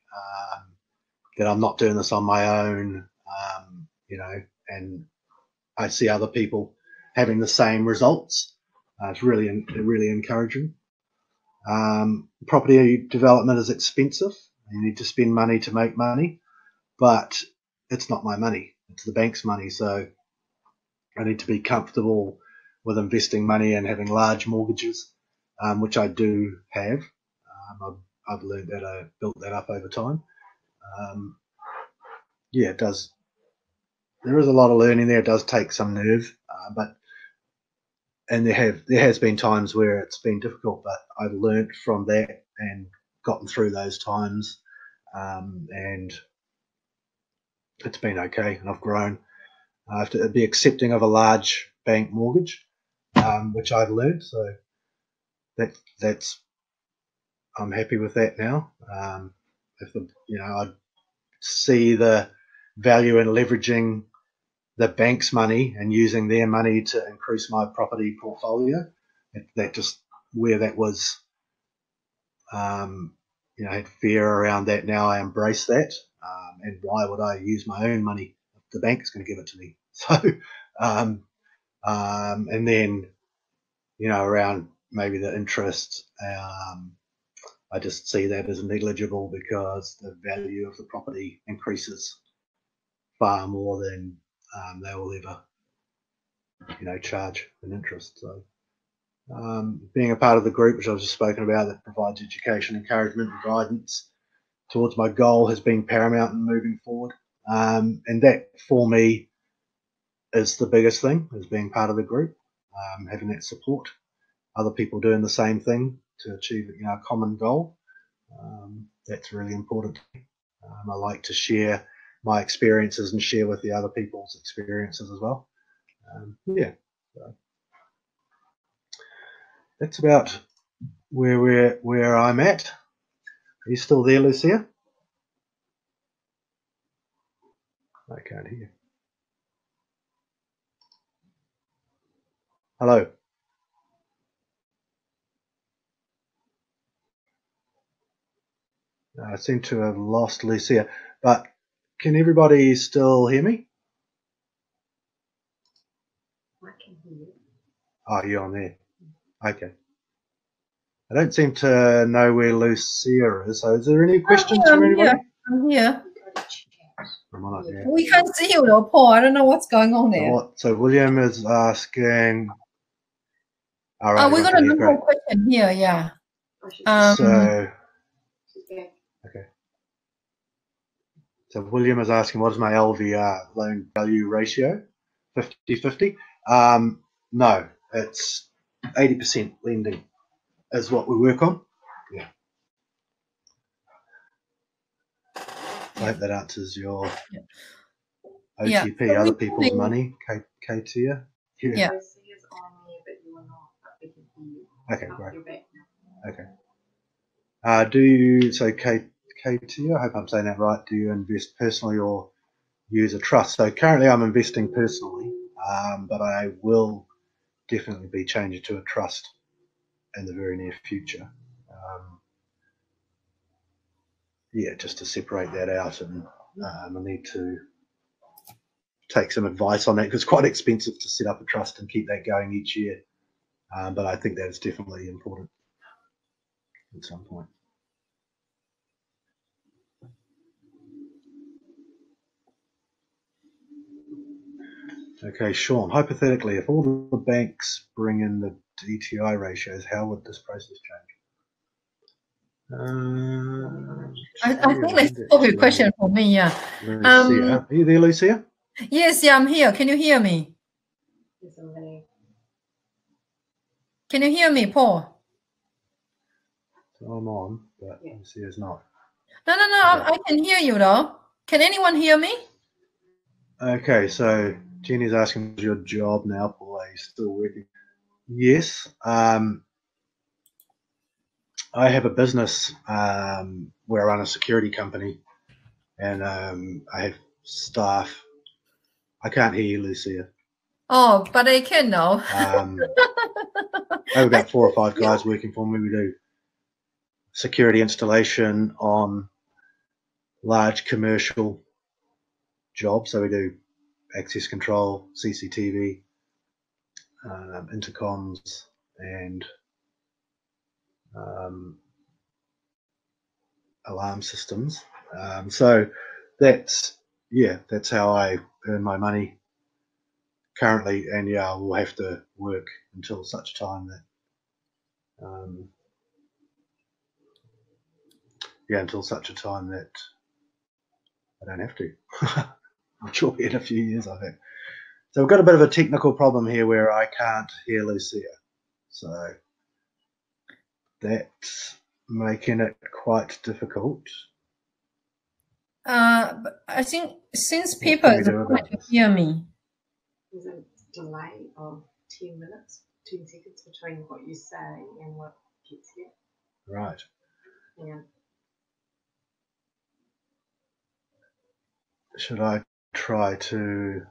that I'm not doing this on my own, and I see other people having the same results. It's really encouraging. Property development is expensive. You need to spend money to make money, but it's not my money. It's the bank's money. So I need to be comfortable with investing money and having large mortgages, which I do have. I've learned that. I built that up over time. Yeah, it does. There is a lot of learning there. It does take some nerve, and there has been times where it's been difficult, but I've learned from that and gotten through those times, and it's been okay, and I've grown. I have to be accepting of a large bank mortgage, which I've learned, so that's I'm happy with that now. If I see the value in leveraging the bank's money and using their money to increase my property portfolio. That just where that was, you know, I had fear around that. Now I embrace that. And why would I use my own money if the bank's going to give it to me? So, and then, you know, around maybe the interest, I just see that as negligible because the value of the property increases far more than they will ever, you know, charge an interest. So, being a part of the group, which I've just spoken about, that provides education, encouragement, and guidance towards my goal has been paramount in moving forward. And that for me is the biggest thing, is being part of the group, having that support, other people doing the same thing to achieve, you know, a common goal. That's really important. I like to share my experiences and share with the other people's experiences as well. Yeah, so that's about where I'm at. Are you still there, Lucia? I can't hear. Hello. I seem to have lost Lucia, but can everybody still hear me? I can hear you. Oh, you're on there. Okay. I don't seem to know where Lucia is. So, is there any questions from anybody? I'm here. I'm on it, yeah. We can't see you though, Paul. I don't know what's going on there. So William is asking. All right. We got another question here. Yeah. So. Okay. So William is asking, what is my LVR, loan value ratio? 50-50? No, it's 80% lending is what we work on. Yeah. I hope that answers your OTP, So other people's money, Katia. Yeah. Okay, great. Okay. Do you, so Katia, I hope I'm saying that right, do you invest personally or use a trust? So currently I'm investing personally, but I will definitely be changing to a trust in the very near future. Yeah, just to separate that out, and I need to take some advice on that because it's quite expensive to set up a trust and keep that going each year. But I think that is definitely important at some point. Okay, Sean, hypothetically, if all the banks bring in the DTI ratios, how would this process change? I think that's probably a question for me, yeah. Lucia. Are you there, Lucia? Yes, yeah, I'm here. Can you hear me? Can you hear me, Paul? So I'm on, but Lucia's not. No, I can hear you though. Can anyone hear me? Okay, so Jenny's asking, what's your job now, Paul? Are you still working? Yes. I have a business where I run a security company, and I have staff. I can't hear you, Lucia. Oh, but I can now. I have about 4 or 5 guys working for me. We do security installation on large commercial jobs. So we do access control, CCTV, intercoms, and alarm systems. So that's how I earn my money currently, and I will have to work until such time that until such a time that I don't have to. I'm sure in a few years I think. So we've got a bit of a technical problem here where I can't hear Lucia. So that's making it quite difficult. But I think since people don't hear me. There's a delay of 10 minutes, 10 seconds between what you say and what gets here. Right. Yeah. Should I try to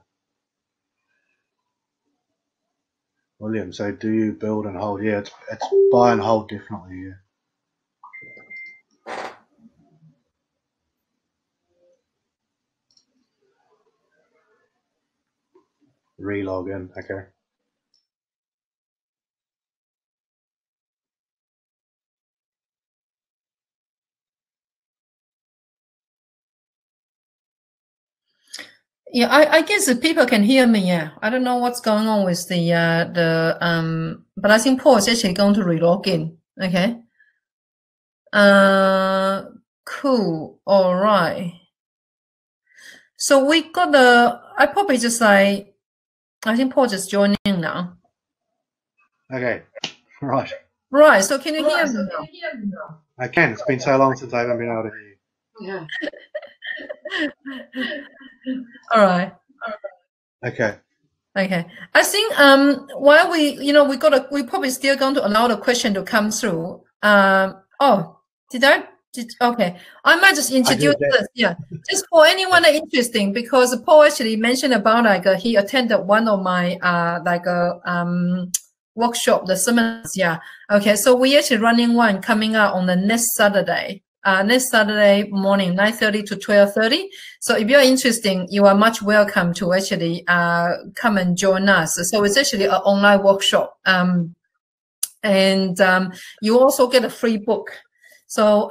William, so do you build and hold? Yeah, it's buy and hold differently, yeah. Relog in, okay. Yeah, I guess the people can hear me. Yeah, I don't know what's going on with but I think Paul is actually going to relog in. Okay. Cool. All right. So we got I probably just I think Paul just joining now. Okay, right. Right. So can you hear me now? I can. It's been so long since I haven't been able to hear you. Yeah. All right. Okay. Okay. I think while we probably still going to allow the question to come through. Okay. I might just introduce this. Yeah. Just for anyone interesting, because Paul actually mentioned about he attended one of my workshop, the seminars. Yeah. Okay. So we actually running one coming out on the next Saturday. Next Saturday morning, 9:30 to 12:30. So if you're interested, you are much welcome to actually come and join us. So it's actually an online workshop. You also get a free book. So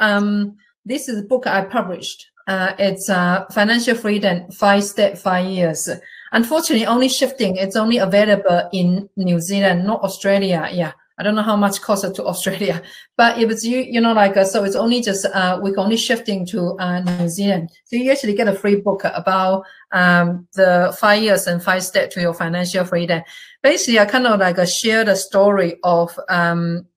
this is a book I published. It's Financial Freedom 5 Steps, 5 Years. Unfortunately, only shifting. It's only available in New Zealand, not Australia. Yeah. I don't know how much costs to Australia, but if it's so it's only just we're only shifting to New Zealand. So you actually get a free book about the 5 years and 5 steps to your financial freedom. Basically, I kind of share the story of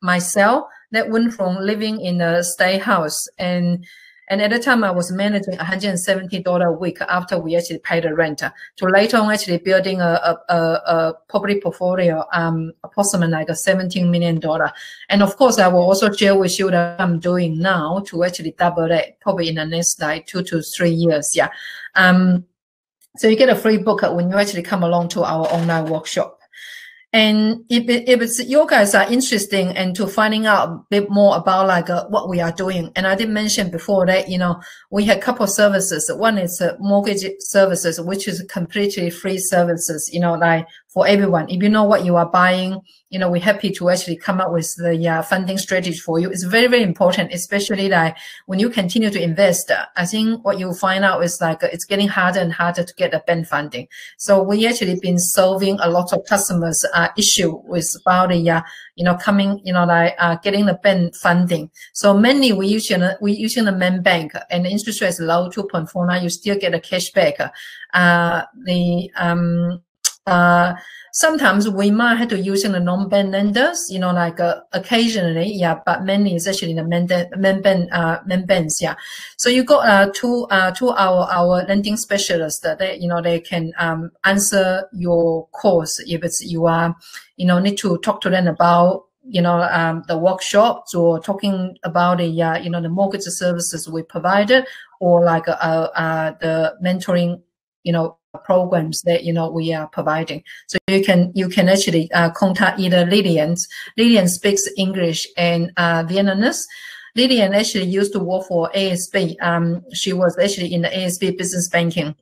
myself that went from living in a stay house and at the time I was managing $170 a week after we actually paid the rent to later on actually building a property portfolio, approximately $17 million. And of course, I will also share with you that I'm doing now to actually double that probably in the next 2 to 3 years. Yeah. So you get a free book when you actually come along to our online workshop. And if it's you guys are interested and to finding out a bit more about what we are doing, and I did mention before that we have a couple of services. One is mortgage services, which is completely free services. For everyone. If you know what you are buying, we're happy to actually come up with the funding strategy for you. It's very, very important, especially when you continue to invest. I think what you'll find out is it's getting harder and harder to get the bank funding. So we actually been solving a lot of customers' issue with about getting the bank funding. So mainly we using the main bank, and the interest rate is low, 2.49. You still get a cashback. Sometimes we might have to use the non-bank lenders, occasionally, yeah, but mainly it's actually the main banks, yeah. So you got two our lending specialists that they can answer your calls if it's you are need to talk to them about the workshops or talking about the mortgage services we provided, or the mentoring programs that we are providing. So you can actually contact either Lillian. Lillian speaks English and Vietnamese. Lillian actually used to work for ASB. She was actually in the ASB business banking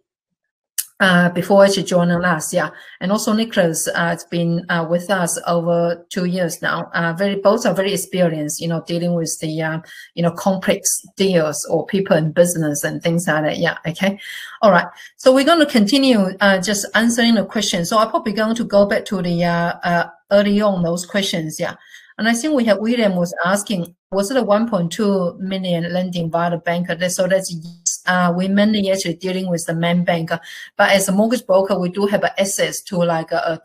before actually joining us, yeah. And also Nicholas has been with us over 2 years now. Both are very experienced, dealing with the complex deals or people in business and things like that. Yeah, okay. All right. So we're going to continue just answering the questions. So I'm probably going to go back to the early on those questions, yeah. And I think we have William was asking, was it a 1.2 million lending via the bank? So that's we mainly actually dealing with the main bank, but as a mortgage broker, we do have access to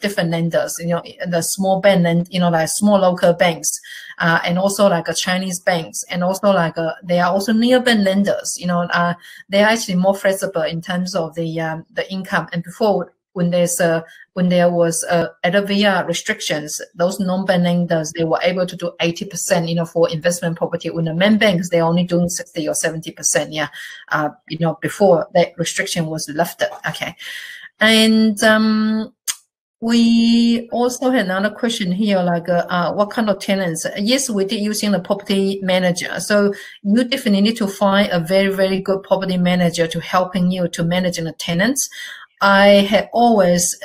different lenders, the small bank and small local banks, and also Chinese banks, and also they are also nearby lenders. They are actually more flexible in terms of the income. And before, when there was LVR restrictions, those non-bank lenders, they were able to do 80%, for investment property. When the main banks, they're only doing 60 or 70%, yeah, before that restriction was lifted. Okay, and We also had another question here, like what kind of tenants? Yes, we did using the property manager. So you definitely need to find a very, very good property manager to helping you to managing the tenants. I have always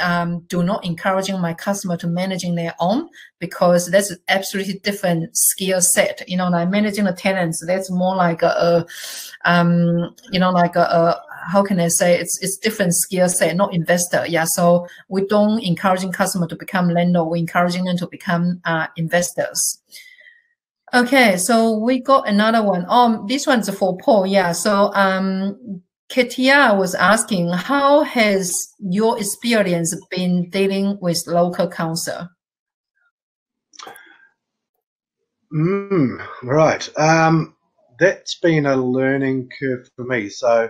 do not encouraging my customer to managing their own, because that's an absolutely different skill set. You know, like managing the tenants, that's more like you know, like how can I say, it's different skill set, not investor. Yeah, so we don't encouraging customer to become landlord. We're encouraging them to become investors. Okay, so we got another one. This one's for Paul. Yeah, so Katia was asking, how has your experience been dealing with local council? Right. That's been a learning curve for me. So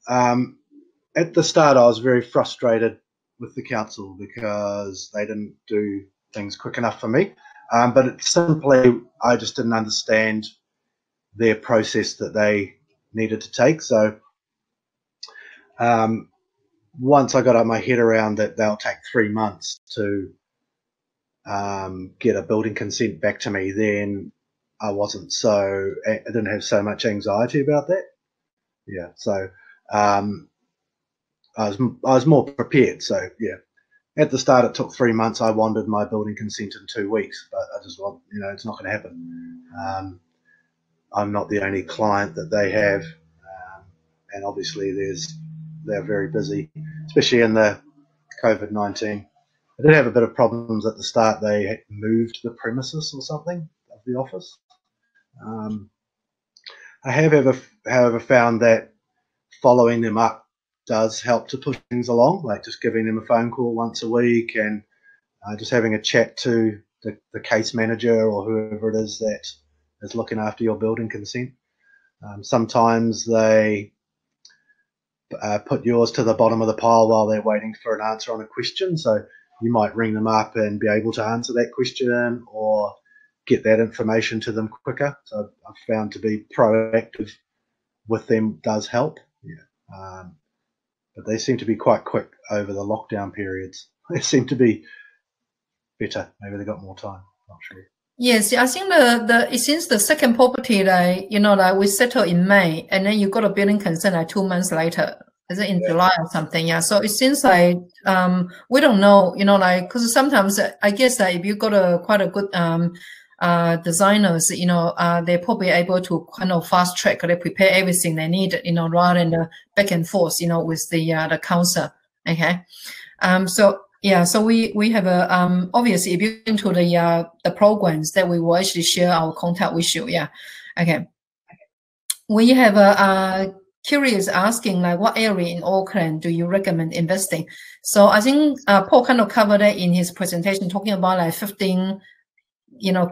at the start, I was very frustrated with the council because they didn't do things quick enough for me. But it's simply, I just didn't understand their process that they needed to take. So once I got my head around that they'll take 3 months to get a building consent back to me, then I didn't have so much anxiety about that. Yeah, so I was more prepared. So yeah, at the start it took 3 months. I wanted my building consent in 2 weeks, but I just want, you know, it's not going to happen. I'm not the only client that they have, and obviously they're very busy, especially in the COVID-19. I did have a bit of problems at the start. They had moved the premises or something of the office. I have, however, found that following them up does help to push things along, like just giving them a phone call once a week and just having a chat to the case manager or whoever it is that is looking after your building consent. Sometimes they put yours to the bottom of the pile while they're waiting for an answer on a question. So you might ring them up and be able to answer that question or get that information to them quicker. So I've found to be proactive with them does help. Yeah. But they seem to be quite quick over the lockdown periods. They seem to be better. Maybe they got more time. Not sure. Yes, I think it seems the second property, like, you know, like we settle in May and then you got a building consent like 2 months later. Is it in July or something? Yeah. So it seems like we don't know, you know, like, because sometimes I guess that if you got quite a good designers, you know, they're probably able to kind of fast track. They prepare everything they need, you know, rather than the back and forth, you know, with the council. Okay. So yeah, so we have a obviously if you're into the programs that we will actually share our contact with you. Yeah. Okay. We have a curious asking, like, what area in Auckland do you recommend investing? So I think Paul kind of covered it in his presentation, talking about like 15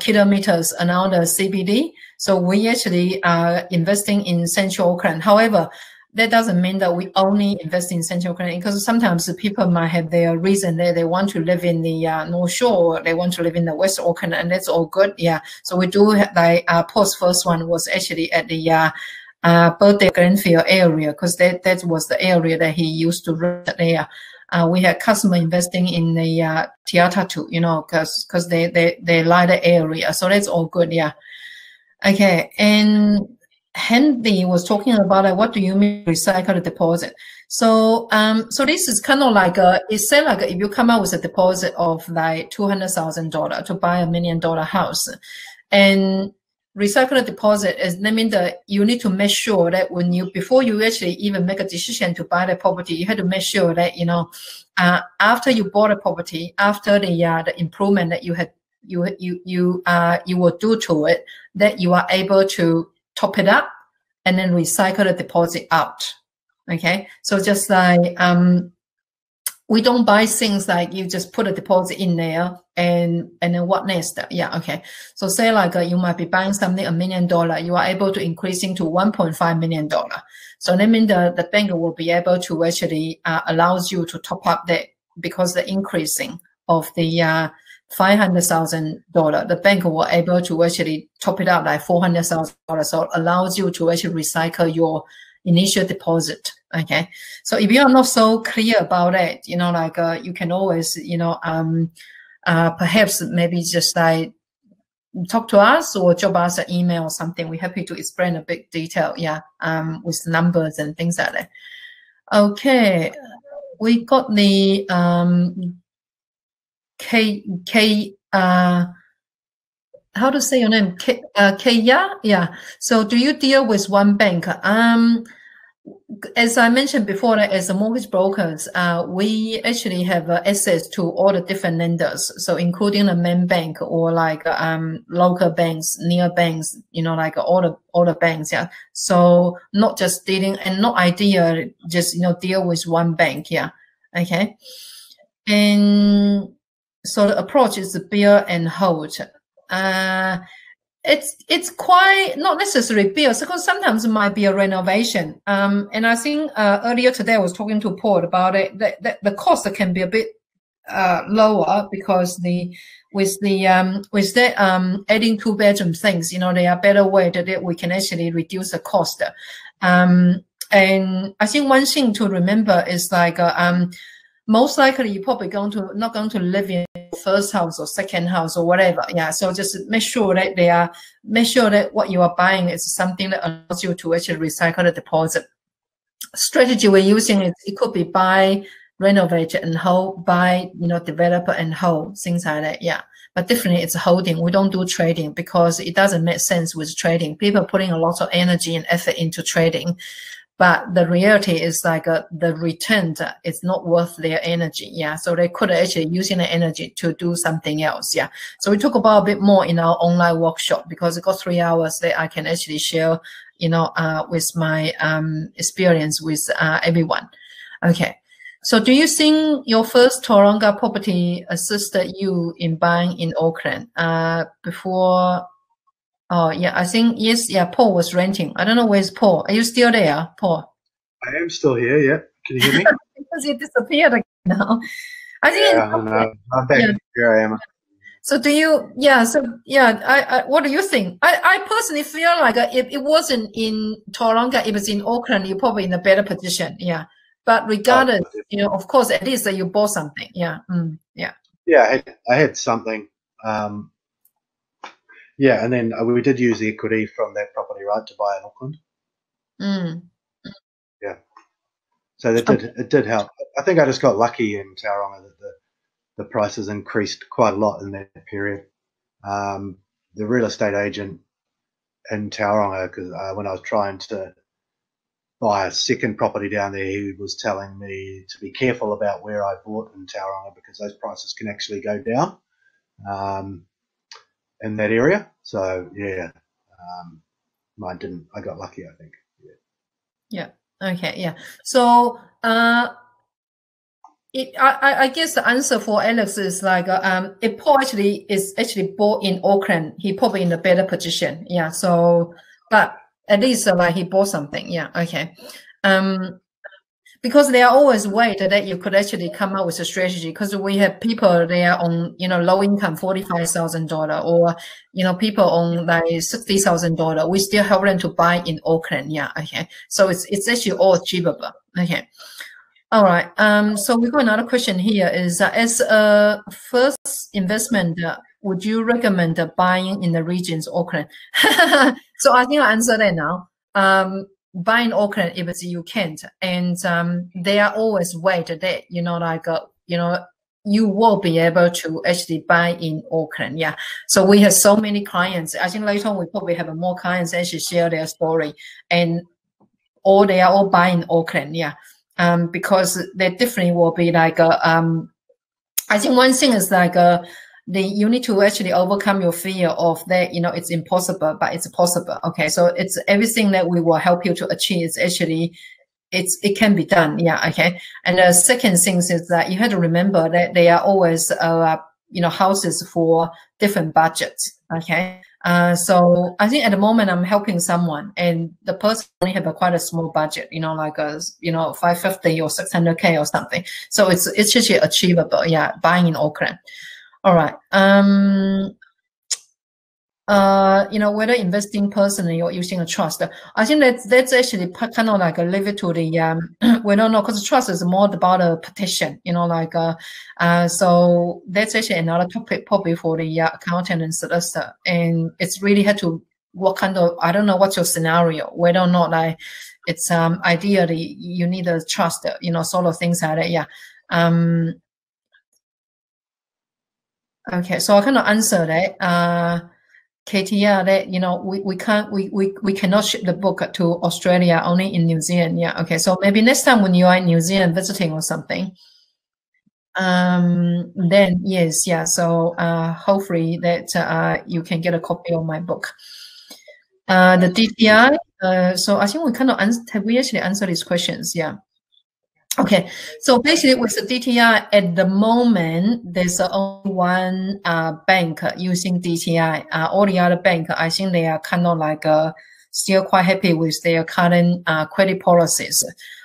kilometers around the CBD. So we actually are investing in Central Auckland. However, that doesn't mean that we only invest in Central Auckland, because sometimes the people might have their reason that they want to live in the North Shore, or they want to live in the West Auckland, and that's all good. Yeah. So we do have, like, Paul's first one was actually at the Birthday Glenfield area, because that was the area that he used to rent there. We had customer investing in the Te Atatu, you know, because they like the area. So that's all good. Yeah. Okay. And Henry was talking about what do you mean recycle deposit? So so this is kind of like it said, like, if you come out with a deposit of like $200,000 to buy $1 million house, and recycle deposit is, that means that you need to make sure that before you actually even make a decision to buy the property, you have to make sure that, you know, after you bought a property, after the improvement that you will do to it, that you are able to top it up and then recycle the deposit out. Okay, so just like we don't buy things like you just put a deposit in there and then what next? Yeah, okay. So say like you might be buying something $1 million, you are able to increasing to $1.5 million. So that means the bank will be able to actually allows you to top up that, because the increasing of the $500,000, the bank will able to actually top it up like $400,000. So it allows you to actually recycle your initial deposit. Okay, so if you are not so clear about it, you know, like you can always, you know, perhaps maybe just like talk to us or drop us an email or something. We're happy to explain a bit detail, yeah, with numbers and things like that. Okay, we got the how to say your name? Kaya? Yeah. So do you deal with one bank? As I mentioned before, as a mortgage brokers, we actually have access to all the different lenders. So including the main bank or like local banks, near banks, you know, like all the banks. Yeah. So not just dealing and not idea, just, you know, deal with one bank. Yeah. Okay. And so the approach is build and hold. It's quite not necessarily build, because sometimes it might be a renovation. And I think earlier today I was talking to Paul about it. The cost can be a bit lower because with that adding 2-bedroom things, you know, there are better way that we can actually reduce the cost. And I think one thing to remember is like most likely you're probably not going to live in first house or second house or whatever. Yeah. So just make sure that what you are buying is something that allows you to actually recycle the deposit. Strategy we're using it could be buy, renovate and hold, buy, you know, developer and hold, things like that. Yeah. But definitely it's holding. We don't do trading because it doesn't make sense with trading. People are putting a lot of energy and effort into trading. But the reality is like the return is not worth their energy. Yeah. So they could actually using the energy to do something else. Yeah. So we talk about a bit more in our online workshop because it got 3 hours that I can actually share, you know, with my experience with everyone. Okay. So do you think your first Tauranga property assisted you in buying in Auckland before? Oh, yeah, I think, yes, yeah, Paul was renting. I don't know, where's Paul? Are you still there, Paul? I am still here, yeah. Can you hear me? Because you disappeared again now. I think yeah, I know. I'm back. Yeah. Here I am. So do you, yeah, so, yeah, I what do you think? I personally feel like if it wasn't in Tauranga, it was in Auckland, you're probably in a better position, yeah. But regardless, you know, of course, at least that you bought something, yeah, yeah. Yeah, I had something. Yeah, and then we did use the equity from that property, right, to buy in Auckland. Yeah, so it did help. I think I just got lucky in Tauranga that the prices increased quite a lot in that period. The real estate agent in Tauranga, because when I was trying to buy a second property down there, he was telling me to be careful about where I bought in Tauranga because those prices can actually go down. In that area, so yeah, mine didn't. I got lucky, I think. Yeah. Okay. Yeah. So, I guess the answer for Alex is like, if Paul is actually bought in Auckland, he probably in a better position. Yeah. So, but at least like he bought something. Yeah. Okay. Because there are always ways that you could actually come up with a strategy. Because we have people there on, you know, low income, $45,000, or, you know, people on like $60,000. We still help them to buy in Auckland. Yeah. Okay. So it's actually all achievable. Okay. All right. So we got another question here. Is as a first investment, would you recommend buying in the regions Auckland? So I think I'll answer that now. Buy in Auckland if it's you can't, and there are always ways that, you know, like you know, you will be able to actually buy in Auckland. Yeah. So we have so many clients. I think later on we probably have more clients actually share their story, and they are all buying in Auckland. Yeah. Because they definitely will be like I think one thing is like you need to actually overcome your fear of that, you know, it's impossible, but it's possible. Okay. So it's everything that we will help you to achieve is actually, it can be done. Yeah. Okay. And the second thing is that you have to remember that there are always, you know, houses for different budgets. Okay. So I think at the moment I'm helping someone and the person only have quite a small budget, you know, like you know, 550 or 600K or something. So it's actually achievable. Yeah. Buying in Auckland. All right. you know, whether investing personally or using a trust. I think that's actually kind of like a leave it to the we don't know, because trust is more about a petition, you know, like so that's actually another topic probably for the accountant and solicitor, and it's really had to what kind of, I don't know what's your scenario, whether or not like it's ideally you need a trust, you know, sort of things like that. Yeah. Okay, so I kind of answer that. Katie, yeah, that, you know, we cannot ship the book to Australia, only in New Zealand. Yeah, okay. So maybe next time when you are in New Zealand visiting or something, then yes, yeah. So hopefully that you can get a copy of my book. The DTI. So I think we kind of have we actually answered these questions? Yeah. Okay, so basically with the DTI at the moment, there's only one bank using DTI. All the other bank, I think they are kind of like still quite happy with their current credit policies.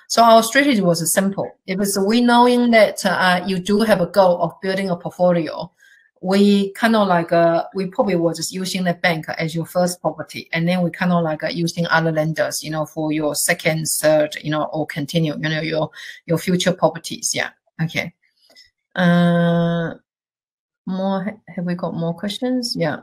So our strategy was simple. It was we knowing that you do have a goal of building a portfolio. We kind of like we probably were just using the bank as your first property, and then we kind of like using other lenders, you know, for your second, third, you know, or continue, you know, your future properties. Yeah. Okay. More, have we got more questions? Yeah.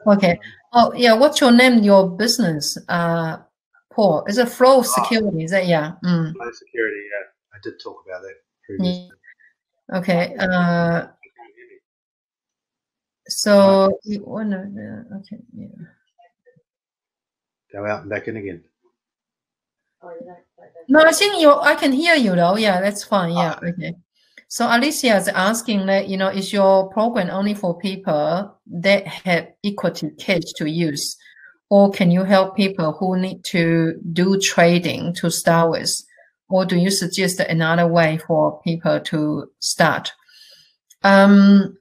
Okay. Oh yeah. What's your name? Your business? Paul. Is it Flow Security? Is that yeah? Flow Security. Yeah, I did talk about that previously. Yeah. Okay. So you want to, okay, yeah. Go out and back in again. No, I think I can hear you though. Yeah, that's fine. Yeah, okay. So Alicia is asking that, you know, is your program only for people that have equity cash to use, or can you help people who need to do trading to start with? Or do you suggest another way for people to start? That's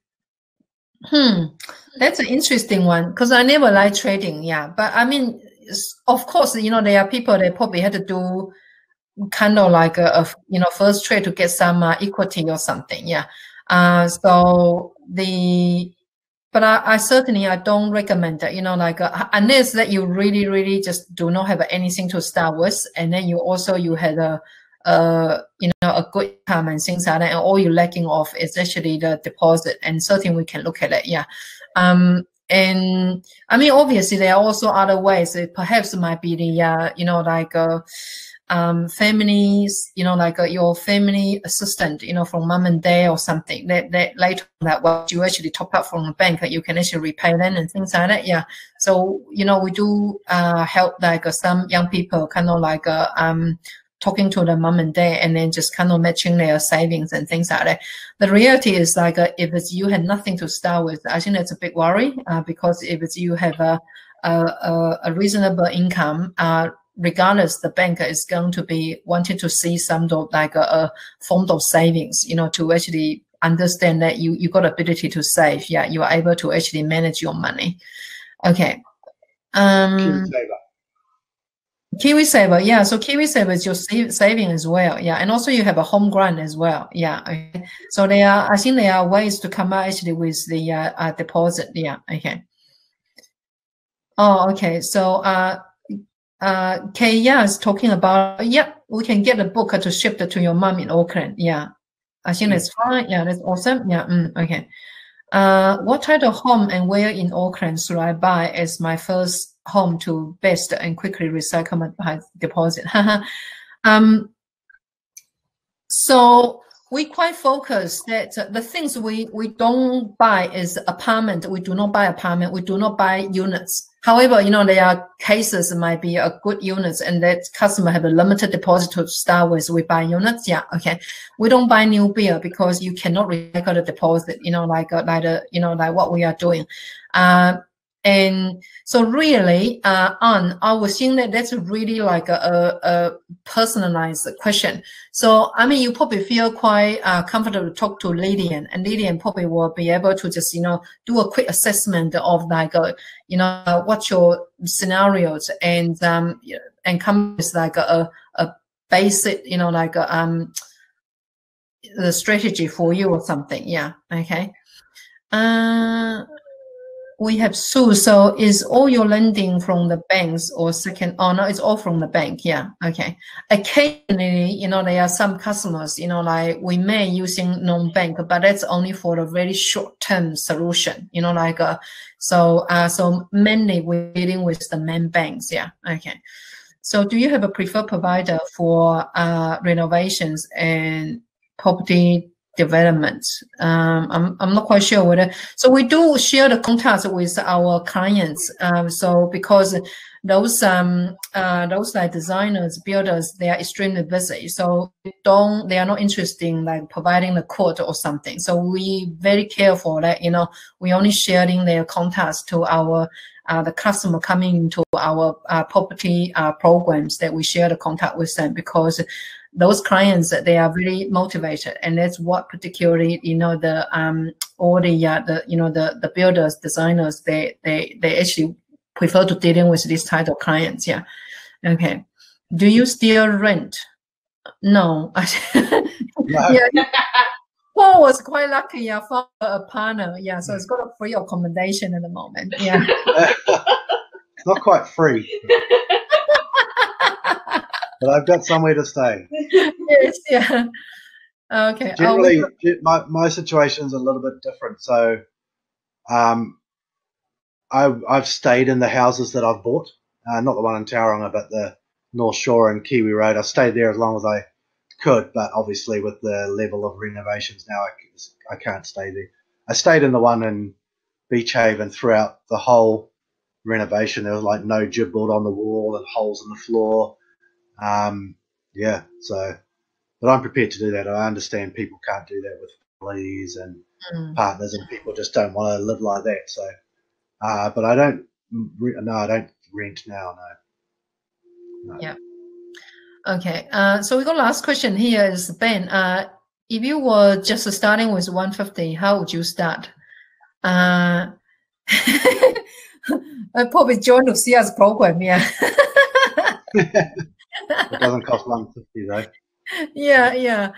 an interesting one, because I never like trading. Yeah, but I mean, of course, you know, there are people that probably had to do kind of like a you know, first trade to get some equity or something. Yeah. But I certainly I don't recommend that, you know, like unless that you really just do not have anything to start with, and then you had you know, a good income and things like that, and all you're lacking of is actually the deposit, and certainly we can look at it. Yeah. And I mean, obviously there are also other ways. It perhaps might be the you know, like families, you know, like your family assistant, you know, from mom and dad or something, that later that what you actually top up from the bank, you can actually repay them and things like that. Yeah. So, you know, we do help like some young people kind of like talking to the mom and dad, and then just kind of matching their savings and things like that. The reality is like if it's you had nothing to start with, I think that's a big worry, because if it's you have a reasonable income, regardless, the bank is going to be wanting to see some like a form of savings, you know, to actually understand that you got ability to save. Yeah, you are able to actually manage your money. Okay. KiwiSaver, yeah. So KiwiSaver is your saving as well, yeah. And also you have a home grant as well, yeah. Okay. So I think there are ways to come out actually with the deposit, yeah. Okay. Oh, okay. So Kaya is talking about, yeah, we can get a book to ship it to your mom in Auckland, yeah. I think that's fine, yeah. That's awesome, yeah. Okay. What type of home and where in Auckland should I buy as my first home to best and quickly recycle my deposit? So we quite focus that the things we don't buy is apartment. We do not buy apartment. We do not buy units. However, you know, there are cases might be a good units and that customer have a limited deposit to start with. We buy units. Yeah. Okay. We don't buy new beer because you cannot recycle the deposit, you know, like you know, like what we are doing. And so really, I was seeing that that's really like a personalized question. So, I mean, you probably feel quite comfortable to talk to Lillian, and Lillian probably will be able to just, you know, do a quick assessment of like, you know, what's your scenarios, and come with like a basic, you know, like the strategy for you or something. Yeah. Okay. we have Sue. So is all your lending from the banks or second? Oh no, it's all from the bank. Yeah. Okay. Occasionally, there are some customers, like we may using non-bank, but that's only for a very short-term solution. So mainly we're dealing with the main banks. Yeah. Okay. So do you have a preferred provider for renovations and property development? I'm not quite sure whether. So we do share the contacts with our clients. So because those like designers, builders, they are extremely busy. So they are not interested in like providing the quote or something. So we very careful that we only sharing their contacts to our the customer coming into our property programs, that we share the contact with them, because those clients, they are really motivated, and that's what particularly the builders, designers, they actually prefer to dealing with this type of clients. Yeah. Okay. Do you still rent? No. Yeah. Paul was quite lucky. Yeah, found a partner. Yeah, so it's got a free accommodation at the moment. Yeah. It's not quite free, but I've got somewhere to stay. Yes. Yeah. Okay. Generally, my situation's a little bit different. So, I've stayed in the houses that I've bought, not the one in Tauranga, but the North Shore and Kiwi Road. I stayed there as long as I could, but obviously with the level of renovations now, I can't stay there. I stayed in the one in Beach Haven throughout the whole renovation. There was like no jib board on the wall and holes in the floor. Yeah, so, but I'm prepared to do that. I understand people can't do that with families and partners, and people just don't want to live like that. So, but I don't rent now. No. Yeah. Okay. So we got last question here is Ben. If you were just starting with 150, how would you start? I'd probably join Lucia's program. Yeah. It doesn't cost 150 though. Yeah.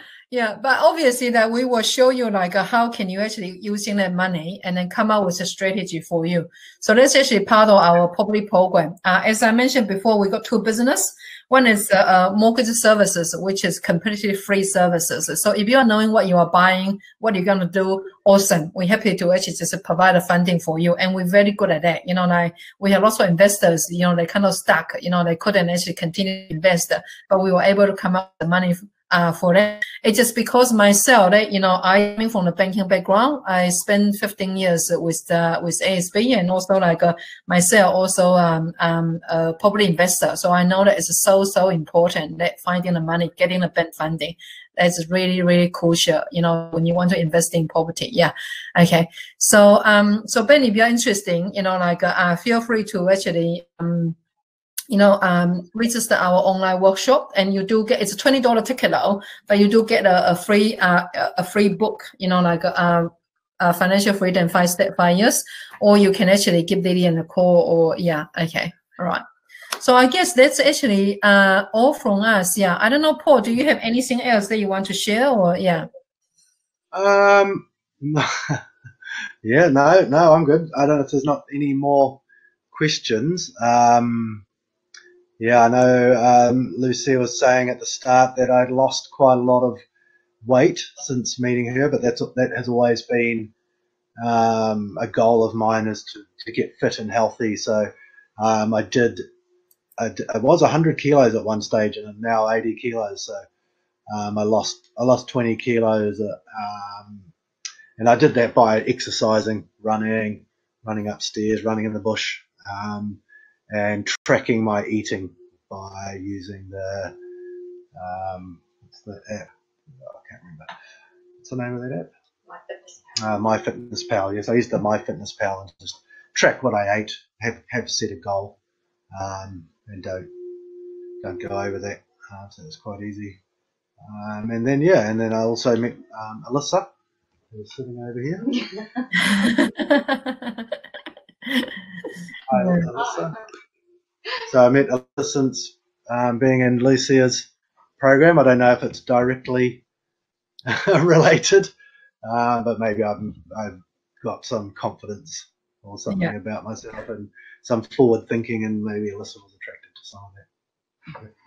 But obviously that we will show you like how can you actually using that money and then come up with a strategy for you. So that's actually part of our property program. As I mentioned before, we got two business. One is mortgage services, which is completely free services. So if you are knowing what you are buying, what you're going to do, awesome. We're happy to actually just provide the funding for you. And we're very good at that. Like we have lots of investors, they kind of stuck, they couldn't actually continue to invest, but we were able to come up with the money for that. It's just because myself, I'm coming from the banking background. I spent 15 years with ASB, and also like myself, also a property investor. So I know that it's so important that finding the money, getting the bank funding, that's really, really crucial, when you want to invest in property. Yeah. Okay. So Ben, if you're interested, feel free to actually register our online workshop, and you do get, it's a $20 ticket though, but you do get a free book, Financial Freedom 5 Steps 5 Years, or you can actually give Lillian a call, or yeah. Okay. All right. So I guess that's actually all from us. Yeah. I don't know, Paul, do you have anything else that you want to share, or yeah? Yeah, no, I'm good. I don't know if there's not any more questions. Yeah, I know Lucia was saying at the start that I'd lost quite a lot of weight since meeting her, but that has always been a goal of mine, is to get fit and healthy. So I was 100 kilos at one stage, and I'm now 80 kilos. So I lost 20 kilos, and I did that by exercising, running upstairs, running in the bush. And tracking my eating by using the what's the app? I can't remember. What's the name of that app? MyFitnessPal. Yes, I used the MyFitnessPal and just track what I ate, have set a goal, and don't go over that. So it's quite easy. And then I also met Alyssa, who's sitting over here. Hi, Alyssa. So I met Alyssa since being in Lucia's program. I don't know if it's directly related, but maybe I've got some confidence or something about myself and some forward thinking, and maybe Alyssa was attracted to some of that.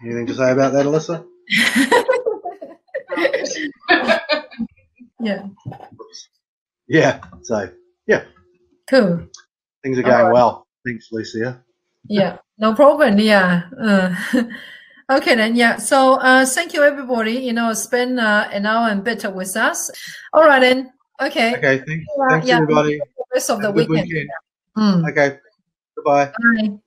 Anything to say about that, Alyssa? Yeah. Yeah. So yeah. Cool. Things are going well. Thanks, Lucia. Yeah, no problem. Yeah. Okay then. Yeah. So thank you everybody. You know, spend an hour and a bit with us. All right then. Okay. Okay. Thanks everybody. The rest of Have the a good weekend. weekend. Okay. Goodbye. Bye.